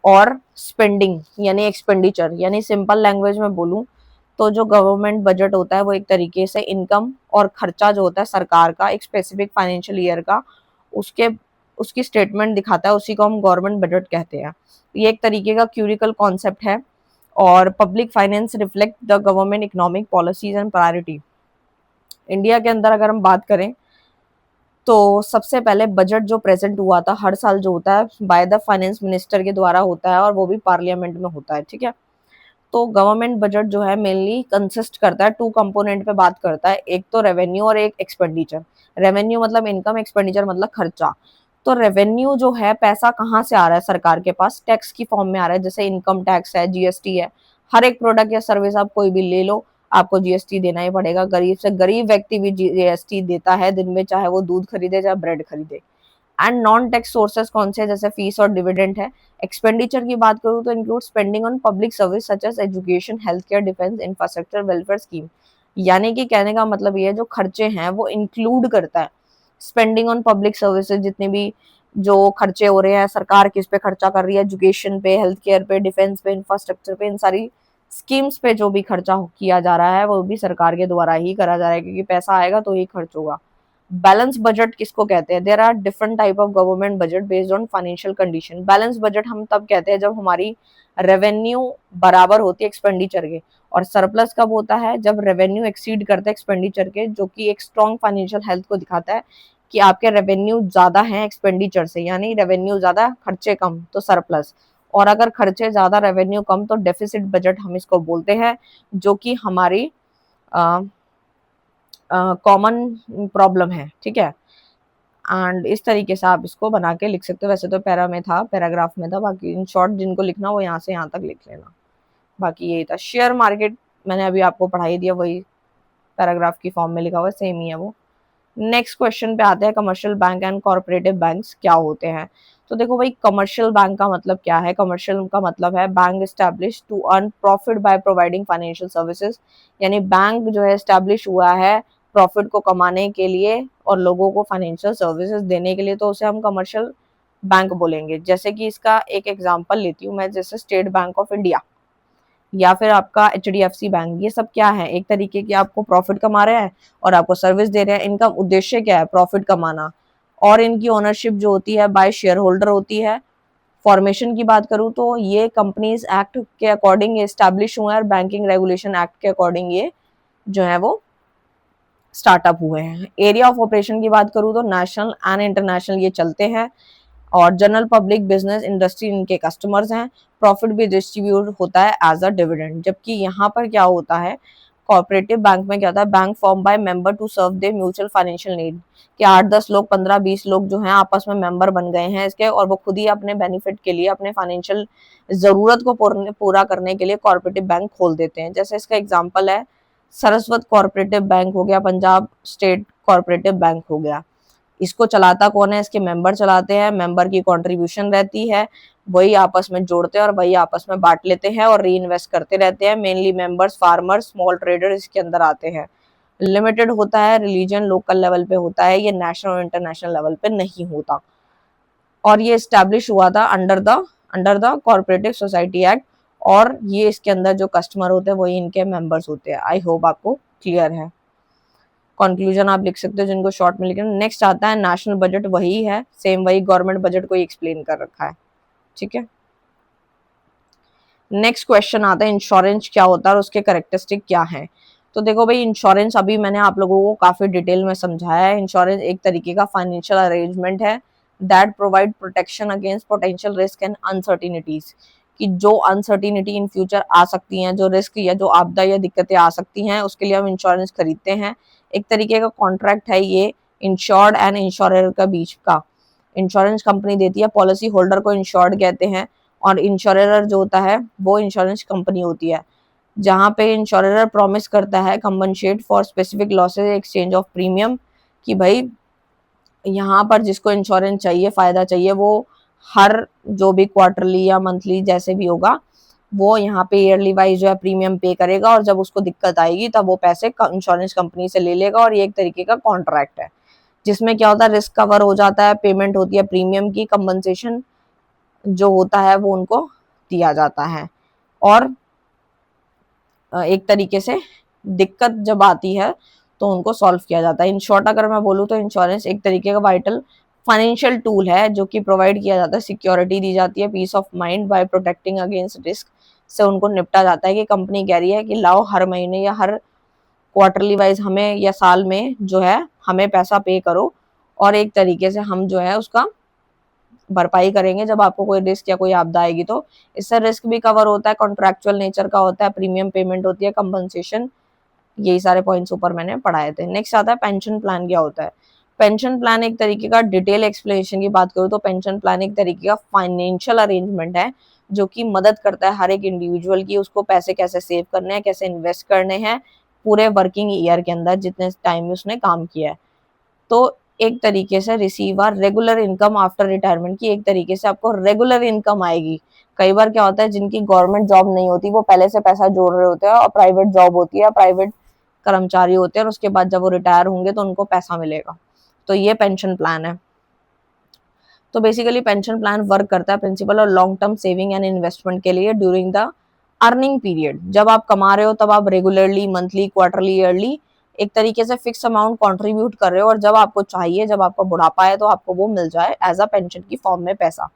और स्पेंडिंग यानी एक्सपेंडिचर, यानी सिंपल लैंग्वेज में बोलूं तो जो गवर्नमेंट बजट होता है वो एक तरीके से इनकम और खर्चा जो होता है सरकार का एक स्पेसिफिक फाइनेंशियल ईयर का, उसके उसकी स्टेटमेंट दिखाता है, उसी को हम गवर्नमेंट बजट कहते हैं। ये एक तरीके का क्यूरिकल कॉन्सेप्ट है। और public finance reflect the government economic policies and priority. India के अंदर अगर हम बात करें तो सबसे पहले बजट जो प्रेजेंट हुआ था हर साल जो होता है बाय द फाइनेंस मिनिस्टर के द्वारा होता है, और वो भी पार्लियामेंट में होता है, ठीक है। तो गवर्नमेंट बजट जो है मेनली कंसिस्ट करता है टू कंपोनेंट पे बात करता है, एक तो रेवेन्यू और एक एक्सपेंडिचर। रेवेन्यू मतलब इनकम, एक्सपेंडिचर मतलब खर्चा। तो रेवेन्यू जो है पैसा कहाँ से आ रहा है सरकार के पास, टैक्स की फॉर्म में आ रहा है, जैसे इनकम टैक्स है, जीएसटी है। हर एक प्रोडक्ट या सर्विस आप कोई भी ले लो, आपको जीएसटी देना ही पड़ेगा। गरीब से गरीब व्यक्ति भी जीएसटी देता है दिन में, चाहे वो दूध खरीदे चाहे ब्रेड खरीदे। एंड नॉन टैक्स सोर्सेज कौन से, जैसे फीस और डिविडेंड है। एक्सपेंडिचर की बात करूँ तो include spending on public service such as education, health care, defence, infrastructure, welfare scheme. यानी कि कहने का मतलब ये है जो खर्चे हैं वो इंक्लूड करता है स्पेंडिंग ऑन पब्लिक सर्विसेज, जितने भी जो खर्चे हो रहे हैं, सरकार किस पे खर्चा कर रही है, एजुकेशन पे, हेल्थ केयर पे, डिफेंस पे, इंफ्रास्ट्रक्चर पे, इन सारी स्कीम्स पे जो भी खर्चा किया जा रहा है वो भी सरकार के द्वारा ही करा जा रहा है, क्योंकि पैसा आएगा तो ही खर्च होगा। बैलेंस बजट किसको कहते हैं, there are different type of government budget based on financial condition. Balance budget हम तब कहते हैं जब हमारी रेवेन्यू बराबर होती है एक्सपेंडिचर के, और सरप्लस कब होता है, जब रेवेन्यू एक्सीड करता है एक्सपेंडिचर के, जो कि एक स्ट्रॉन्ग फाइनेंशियल हेल्थ को दिखाता है कि आपके रेवेन्यू ज्यादा है एक्सपेंडिचर से, यानी रेवेन्यू ज्यादा खर्चे कम तो सरप्लस। और अगर खर्चे ज्यादा रेवेन्यू कम तो डेफिसिट बजट हम इसको बोलते हैं, जो कि हमारी कॉमन प्रॉब्लम है, ठीक है। एंड इस तरीके से आप इसको बना के लिख सकते हो। वैसे तो पैरा में था, पैराग्राफ में था, बाकी इन शॉर्ट जिनको लिखना वो यहाँ से यहाँ तक लिख लेना। बाकी यही था शेयर मार्केट, मैंने अभी आपको पढ़ाई दिया, वही पैराग्राफ की फॉर्म में लिखा हुआ है, सेम ही है वो। नेक्स्ट क्वेश्चन पे आते हैं, commercial bank and corporative banks क्या होते हैं। तो देखो भाई, कमर्शियल बैंक का मतलब क्या है, कमर्शियल का मतलब है bank establish to earn profit by providing financial services. यानी बैंक जो है एस्टैब्लिश हुआ है प्रॉफिट को कमाने के लिए और लोगों को फाइनेंशियल सर्विसेज देने के लिए, तो उसे हम कमर्शियल बैंक बोलेंगे। जैसे कि इसका एक एग्जांपल लेती हूँ मैं, जैसे स्टेट बैंक ऑफ इंडिया या फिर आपका एचडीएफसी बैंक, ये सब क्या है, एक तरीके की आपको प्रॉफिट कमा रहे हैं और आपको सर्विस दे रहे हैं। इनका उद्देश्य क्या है, प्रॉफिट कमाना, और इनकी ओनरशिप जो होती है बाय शेयर होल्डर होती है। फॉर्मेशन की बात करूं तो ये कंपनीज एक्ट के अकॉर्डिंग एस्टैब्लिश हुए हैं, और बैंकिंग रेगुलेशन एक्ट के अकॉर्डिंग ये जो है वो स्टार्टअप हुए हैं। एरिया ऑफ ऑपरेशन की बात करूं तो नेशनल एंड इंटरनेशनल ये चलते हैं, और जनरल पब्लिक बिजनेस इंडस्ट्री इनके कस्टमर्स हैं। प्रॉफिट भी डिस्ट्रीब्यूट होता है एज अ डिविडेंड। जबकि यहाँ पर क्या होता है, कोऑपरेटिव बैंक में क्या होता है, bank form by member to serve the mutual financial need, कि 8-10 लोग, 15-20 लोग जो हैं आपस में मेंबर बन गए हैं इसके, और वो खुद ही अपने बेनिफिट के लिए, अपने फाइनेंशियल जरूरत को पूरा करने के लिए कोऑपरेटिव बैंक खोल देते हैं। जैसे इसका एग्जाम्पल है सरस्वत कोऑपरेटिव बैंक हो गया, पंजाब स्टेट कोऑपरेटिव बैंक हो गया। इसको चलाता कौन है? इसके मेंबर चलाते हैं, मेंबर की कंट्रीब्यूशन रहती है, वही आपस में जोड़ते हैं और वही आपस में बांट लेते हैं और री इन्वेस्ट करते रहते हैं। Mainly members farmer small trader इसके अंदर आते हैं। लिमिटेड होता है, रिलीजन लोकल लेवल पे होता है, ये नेशनल और इंटरनेशनल लेवल पे नहीं होता। और ये स्टैब्लिश हुआ था under the corporative society act, और ये इसके अंदर जो कस्टमर होते हैं वही इनके मेंबर्स होते हैं। आई होप आपको क्लियर है। कंक्लूजन आप लिख सकते हो जिनको शॉर्ट में लिखना। नेक्स्ट आता है नेशनल बजट, वही है सेम, वही गवर्नमेंट बजट को एक्सप्लेन कर रखा है, ठीक है। नेक्स्ट क्वेश्चन आता है इंश्योरेंस क्या होता है और उसके कैरेक्टरिस्टिक क्या है। तो देखो भाई, इंश्योरेंस अभी मैंने आप लोगों को काफी डिटेल में समझाया है। इंश्योरेंस एक तरीके का फाइनेंशियल अरेंजमेंट है that provide protection against potential risk and uncertainties, कि जो अनसर्टिनिटी इन फ्यूचर आ सकती हैं, जो रिस्क या जो आपदा या दिक्कतें आ सकती हैं, उसके लिए हम इंश्योरेंस खरीदते हैं। एक तरीके का कॉन्ट्रैक्ट है ये इंश्योर्ड एंड इंश्योरर का बीच का। इंश्योरेंस कंपनी देती है, पॉलिसी होल्डर को इंश्योर्ड कहते हैं, और इंश्योरर जो होता है वो इंश्योरेंस कंपनी होती है, जहाँ पे इंश्योरर प्रॉमिस करता है compensate for specific losses exchange of premium, कि भाई यहाँ पर जिसको इंश्योरेंस चाहिए, फायदा चाहिए, वो हर जो भी क्वार्टरली या मंथली जैसे भी होगा, वो यहाँ पे ईयरली वाइज जो है प्रीमियम पे करेगा, और जब उसको दिक्कत आएगी तब वो पैसे इंश्योरेंस कंपनी से ले लेगा। और ये एक तरीके का कॉन्ट्रैक्ट है जिसमें क्या होता है, रिस्क कवर हो जाता है, पेमेंट होती है प्रीमियम की, कंपनसेशन जो होता है वो उनको दिया जाता है, और एक तरीके से दिक्कत जब आती है तो उनको सॉल्व किया जाता है। इन शॉर्ट अगर मैं बोलूँ तो इंश्योरेंस एक तरीके का वाइटल फाइनेंशियल टूल है जो कि प्रोवाइड किया जाता है, सिक्योरिटी दी जाती है, peace of mind by protecting against risk से उनको निपटा जाता है। कि कंपनी कह रही है कि लाओ हर महीने या हर क्वार्टरली वाइज हमें या साल में जो है हमें पैसा पे करो, और एक तरीके से हम जो है उसका भरपाई करेंगे जब आपको कोई रिस्क या कोई आपदा आएगी। तो इससे रिस्क भी कवर होता है, कॉन्ट्रैक्चुअल नेचर का होता है, प्रीमियम पेमेंट होती है, कंपनसेशन, यही सारे पॉइंट्स ऊपर मैंने पढ़ाए थे। नेक्स्ट आता है पेंशन प्लान क्या होता है। पेंशन प्लान एक तरीके का डिटेल एक्सप्लेनेशन की बात करूँ तो पेंशन प्लान एक तरीके का फाइनेंशियल अरेंजमेंट है जो कि मदद करता है हर एक इंडिविजुअल की, उसको पैसे कैसे सेव करने हैं, कैसे इन्वेस्ट करने हैं पूरे वर्किंग ईयर के अंदर जितने टाइम में उसने काम किया है। तो एक तरीके से receive are regular income after retirement, की एक तरीके से आपको रेगुलर इनकम आएगी। कई बार क्या होता है, जिनकी गवर्नमेंट जॉब नहीं होती वो पहले से पैसा जोड़ रहे होते हैं, और प्राइवेट जॉब होती है, प्राइवेट कर्मचारी होते हैं, और उसके बाद जब वो रिटायर होंगे तो उनको पैसा मिलेगा। तो ये पेंशन प्लान है। तो बेसिकली पेंशन प्लान वर्क करता है प्रिंसिपल और long term saving and investment के लिए ड्यूरिंग द अर्निंग पीरियड। जब आप कमा रहे हो तब आप रेगुलरली, मंथली, क्वार्टरली, ईयरली एक तरीके से फिक्स अमाउंट कंट्रीब्यूट कर रहे हो, और जब आपको चाहिए, जब आपका बुढ़ापा है तो आपको वो मिल जाए एज अ पेंशन की फॉर्म में पैसा।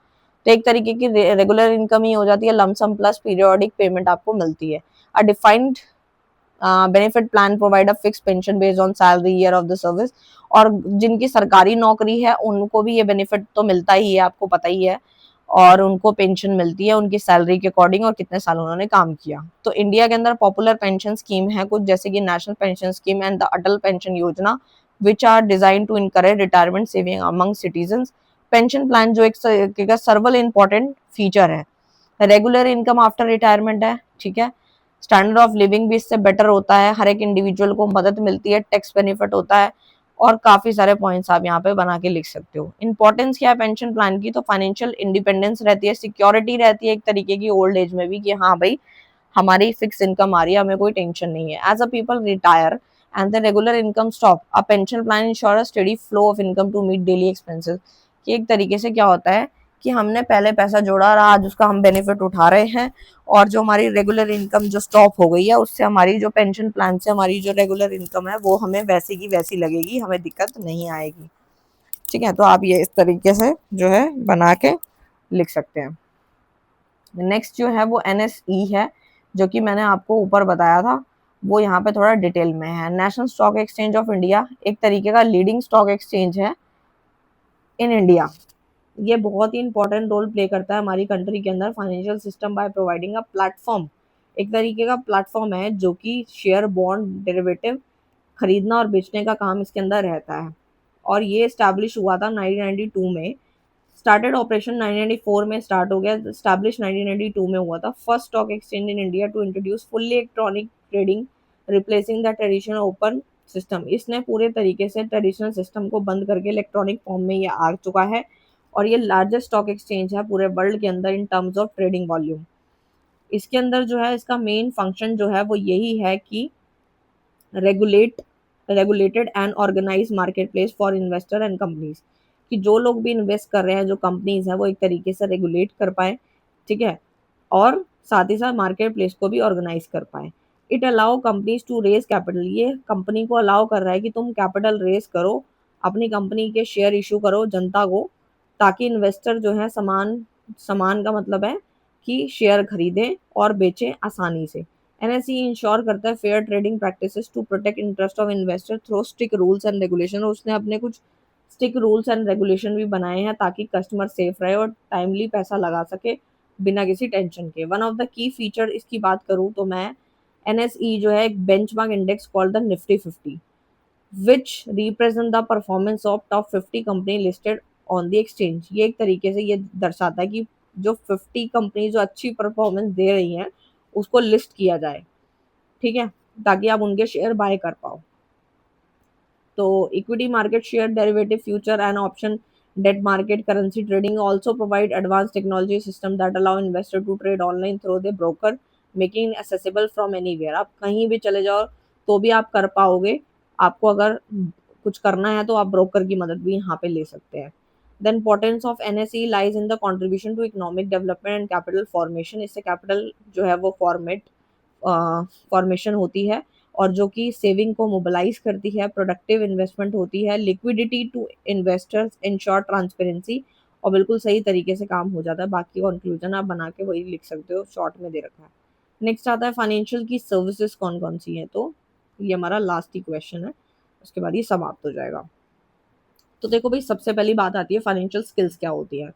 तो एक तरीके की रेगुलर इनकम ही हो जाती है, लमसम प्लस पीरियोडिक पेमेंट आपको मिलती है। A defined benefit plan provide a fix pension based on salary year of the service. और जिनकी सरकारी नौकरी है उनको भी ये बेनिफिट तो मिलता ही है, आपको पता ही है, और उनको पेंशन मिलती है उनकी सैलरी के अकॉर्डिंग और कितने साल उन्होंने काम किया। तो इंडिया के अंदर पॉपुलर पेंशन स्कीम है कुछ, जैसे कि national pension scheme and the Atal pension Yojana, which are design to encourage retirement saving among citizens. Pension plan जो एक सर्वल इंपॉर्टेंट फीचर है, रेगुलर इनकम आफ्टर रिटायरमेंट है, ठीक है। स्टैंडर्ड ऑफ लिविंग भी इससे बेटर होता है, हर एक इंडिविजुअल को मदद मिलती है, टैक्स बेनिफिट होता है, और काफी सारे पॉइंट्स आप यहाँ पे बना के लिख सकते हो। इंपॉर्टेंस क्या है पेंशन प्लान की, तो फाइनेंशियल इंडिपेंडेंस रहती है, सिक्योरिटी रहती है एक तरीके की ओल्ड एज में भी, कि हाँ भाई हमारी फिक्स इनकम आ रही है, हमें कोई टेंशन नहीं है। As a people retire and the regular income stop, a pension plan ensure a steady flow of income to meet daily expenses. कि एक तरीके से क्या होता है कि हमने पहले पैसा जोड़ा और आज उसका हम बेनिफिट उठा रहे हैं, और जो हमारी रेगुलर इनकम जो स्टॉप हो गई है उससे हमारी जो पेंशन प्लान से हमारी जो रेगुलर इनकम है वो हमें वैसी की वैसी लगेगी, हमें दिक्कत नहीं आएगी। ठीक है, तो आप ये इस तरीके से जो है बना के लिख सकते हैं। नेक्स्ट जो है वो एनएसई है, जो कि मैंने आपको ऊपर बताया था, वो यहाँ पे थोड़ा डिटेल में है। National stock exchange of India एक तरीके का लीडिंग स्टॉक एक्सचेंज है इन इंडिया। ये बहुत ही इंपॉर्टेंट रोल प्ले करता है हमारी कंट्री के अंदर financial system by providing a platform. एक तरीके का प्लेटफॉर्म है जो कि शेयर, बॉन्ड, डेरिवेटिव खरीदना और बेचने का काम इसके अंदर रहता है। और ये स्टैब्लिश हुआ था 1992 में, स्टार्टेड ऑपरेशन 1994 में स्टार्ट हो गया, स्टैब्लिश 1992 में हुआ था। First stock exchange in India to introduce fully electronic trading, replacing the traditional open system, इसने पूरे तरीके से ट्रेडिशनल सिस्टम को बंद करके इलेक्ट्रॉनिक फॉर्म में ये आ चुका है और ये लार्जेस्ट स्टॉक एक्सचेंज है पूरे वर्ल्ड के अंदर in terms of trading volume. इसके अंदर जो है इसका मेन फंक्शन जो है वो यही है कि regulate regulated and organise market place for investor and companies, कि जो लोग भी इन्वेस्ट कर रहे हैं, जो कंपनीज हैं, वो एक तरीके से रेगुलेट कर पाए, ठीक है, और साथ ही साथ मार्केट प्लेस को भी ऑर्गेनाइज कर पाए। It allow companies to raise capital, ये कंपनी को अलाउ कर रहा है कि तुम कैपिटल रेज करो, अपनी कंपनी के शेयर इशू करो जनता को, ताकि इन्वेस्टर जो है समान समान का मतलब है कि शेयर खरीदें और बेचें आसानी से। एनएसई इंश्योर करता है fair trading practices to protect interest of investor through strict rules and regulation. उसने अपने कुछ स्ट्रिक्ट रूल्स एंड रेगुलेशन भी बनाए हैं ताकि कस्टमर सेफ रहे और टाइमली पैसा लगा सके बिना किसी टेंशन के। One of the key feature इसकी बात करूं तो मैं, एनएसई जो है एक benchmark index called the Nifty 50 which represent the performance of top 50 company listed on the exchange. ये एक तरीके से ये दर्शाता है कि जो 50 कंपनी जो अच्छी परफॉर्मेंस दे रही हैं उसको लिस्ट किया जाए, ठीक है, ताकि आप उनके शेयर बाय कर पाओ। तो equity market, share derivative, future and option, debt market, currency trading also provide advanced technology system that allow investor to trade online through the broker, making accessible from anywhere। आप कहीं भी चले जाओ तो भी आप कर पाओगे। आपको अगर कुछ करना है तो आप ब्रोकर की मदद भी यहाँ पे ले सकते हैं। The importance of NSE lies in the contribution to economic development and capital formation। इससे कैपिटल जो है वो फॉर्मेशन होती है और जो कि सेविंग को मोबिलाइज करती है, प्रोडक्टिव इन्वेस्टमेंट होती है, liquidity to investors, ensure transparency, और बिल्कुल सही तरीके से काम हो जाता है। बाकी कंक्लूजन आप बना के वही लिख सकते हो, शॉर्ट में दे रखा है। नेक्स्ट आता है फाइनेंशियल की सर्विसेज कौन कौन सी हैं, तो ये हमारा लास्ट ही क्वेश्चन है, उसके बाद ये समाप्त हो जाएगा। तो देखो भाई, सबसे पहली बात आती है फाइनेंशियल स्किल्स क्या होती है।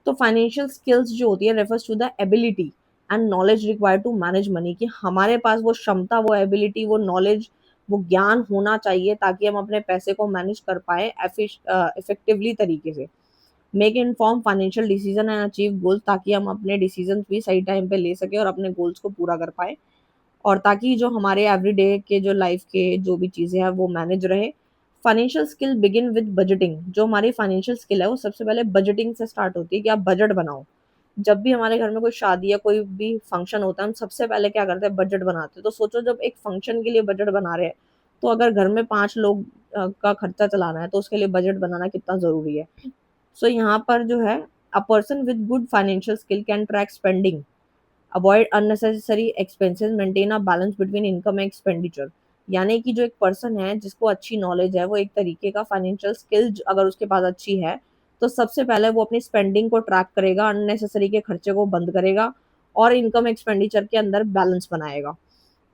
तो फाइनेंशियल स्किल्स जो होती है refers to the ability and knowledge required to manage money, कि हमारे पास वो क्षमता, वो एबिलिटी, वो नॉलेज, वो ज्ञान होना चाहिए ताकि हम अपने पैसे को मैनेज कर पाए इफेक्टिवली तरीके से। Make inform financial decision and achieve goals, ताकि हम अपने डिसीजन भी सही टाइम पे ले सके और अपने गोल्स को पूरा कर पाए, और ताकि जो हमारे एवरीडे के जो लाइफ के जो भी चीज़ें हैं वो मैनेज रहे। Financial skill begin with budgeting, जो हमारी फाइनेंशियल स्किल है वो सबसे पहले बजटिंग से स्टार्ट होती है कि आप बजट बनाओ। जब भी हमारे घर में कोई शादी या कोई भी फंक्शन होता है, हम सबसे पहले क्या करते हैं, बजट बनाते हैं। तो सोचो, जब एक फंक्शन के लिए बजट बना रहे हैं, तो अगर घर में 5 लोग का खर्चा चलाना है तो उसके लिए बजट बनाना कितना ज़रूरी है। सो यहाँ पर जो है, a person with good financial skill can track spending, avoid unnecessary expenses, maintain a balance between income and expenditure. यानी कि जो एक पर्सन है जिसको अच्छी नॉलेज है, वो एक तरीके का फाइनेंशियल स्किल अगर उसके पास अच्छी है, तो सबसे पहले वो अपनी स्पेंडिंग को ट्रैक करेगा, अननेसेसरी के खर्चे को बंद करेगा और इनकम एक्सपेंडिचर के अंदर बैलेंस बनाएगा।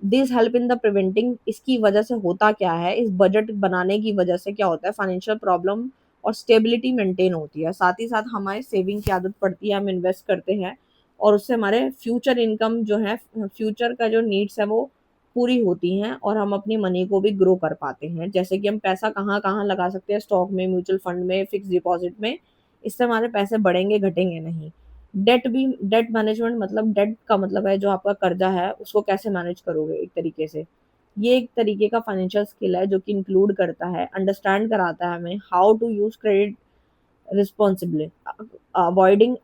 This help in the preventing, इसकी वजह से होता क्या है, इस बजट बनाने की वजह से क्या होता है, फाइनेंशियल प्रॉब्लम और स्टेबिलिटी मेंटेन होती है। साथ ही साथ हमारे सेविंग की आदत पड़ती है, हम इन्वेस्ट करते हैं और उससे हमारे फ्यूचर इनकम जो है, फ्यूचर का जो नीड्स है वो पूरी होती हैं और हम अपनी मनी को भी ग्रो कर पाते हैं। जैसे कि हम पैसा कहाँ कहाँ लगा सकते हैं, स्टॉक में, म्यूचुअल फंड में, फिक्स डिपॉजिट में। इससे हमारे पैसे बढ़ेंगे घटेंगे नहीं। डेट मैनेजमेंट, मतलब डेट का मतलब है जो आपका कर्जा है उसको कैसे मैनेज करोगे एक तरीके से। ये एक तरीके का फाइनेंशियल स्किल है जो कि इंक्लूड करता है, अंडरस्टैंड कराता है हमें how to use credit responsibly, avoiding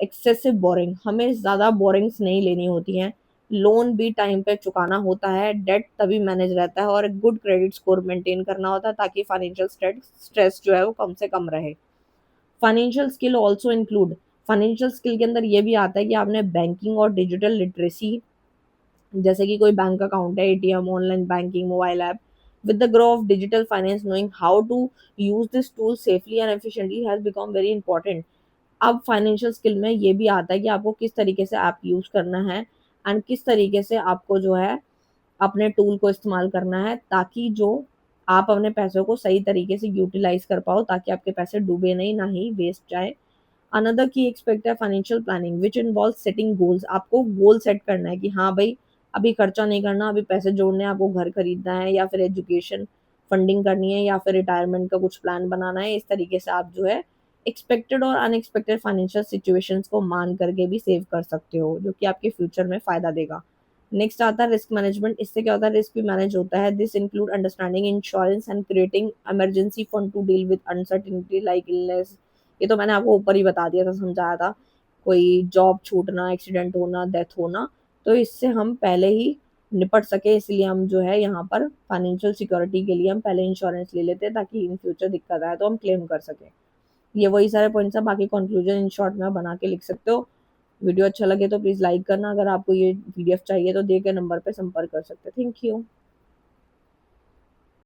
excessive borrowing, हमें ज़्यादा बोरिंग्स नहीं लेनी होती हैं, लोन भी टाइम पे चुकाना होता है, डेट तभी मैनेज रहता है और एक गुड क्रेडिट स्कोर मेंटेन करना होता है ताकि फाइनेंशियल स्ट्रेस जो है वो कम से कम रहे। Financial skill also include, financial skill के अंदर ये भी आता है कि आपने बैंकिंग और डिजिटल लिटरेसी, जैसे कि कोई बैंक अकाउंट है, ATM, online banking, mobile app, with the growth of digital finance, knowing how to use this tool safely and efficiently has become very important। अब फाइनेंशियल स्किल में ये भी आता है कि आपको किस तरीके से ऐप यूज करना है एंड किस तरीके से आपको जो है अपने टूल को इस्तेमाल करना है, ताकि जो आप अपने पैसों को सही तरीके से यूटिलाइज कर पाओ, ताकि आपके पैसे डूबे नहीं, ना ही वेस्ट जाए। अनदर की एक्सपेक्ट है financial planning which involve setting goals, आपको गोल सेट करना है कि हाँ भाई, अभी खर्चा नहीं करना, अभी पैसे जोड़ने हैं, आपको घर खरीदना है या फिर एजुकेशन फंडिंग करनी है या फिर रिटायरमेंट का कुछ प्लान बनाना है। इस तरीके से आप जो है एक्सपेक्टेड और अनएक्सपेक्टेड फाइनेंशियल सिचुएशंस को मान करके भी सेव कर सकते हो, जो कि आपके फ्यूचर में फ़ायदा देगा। नेक्स्ट आता है रिस्क मैनेजमेंट। इससे क्या होता है, रिस्क भी मैनेज होता है। This include understanding insurance and creating emergency fund to deal with uncertainty like illness. ये तो मैंने आपको ऊपर ही बता दिया था, समझाया था। कोई जॉब छूटना, एक्सीडेंट होना, डेथ होना, तो इससे हम पहले ही निपट सके, इसलिए हम जो है यहाँ पर फाइनेंशियल सिक्योरिटी के लिए हम पहले इंश्योरेंस ले लेते हैं, ताकि इन फ्यूचर दिक्कत आए तो हम क्लेम कर सकें। ये वही सारे पॉइंट्स हैं, बाकी कंक्लूजन इन शॉर्ट में बना के लिख सकते हो। वीडियो अच्छा लगे तो प्लीज लाइक करना। अगर आपको ये पीडीएफ चाहिए तो दिए गए नंबर पे संपर्क कर सकते हैं। Thank you.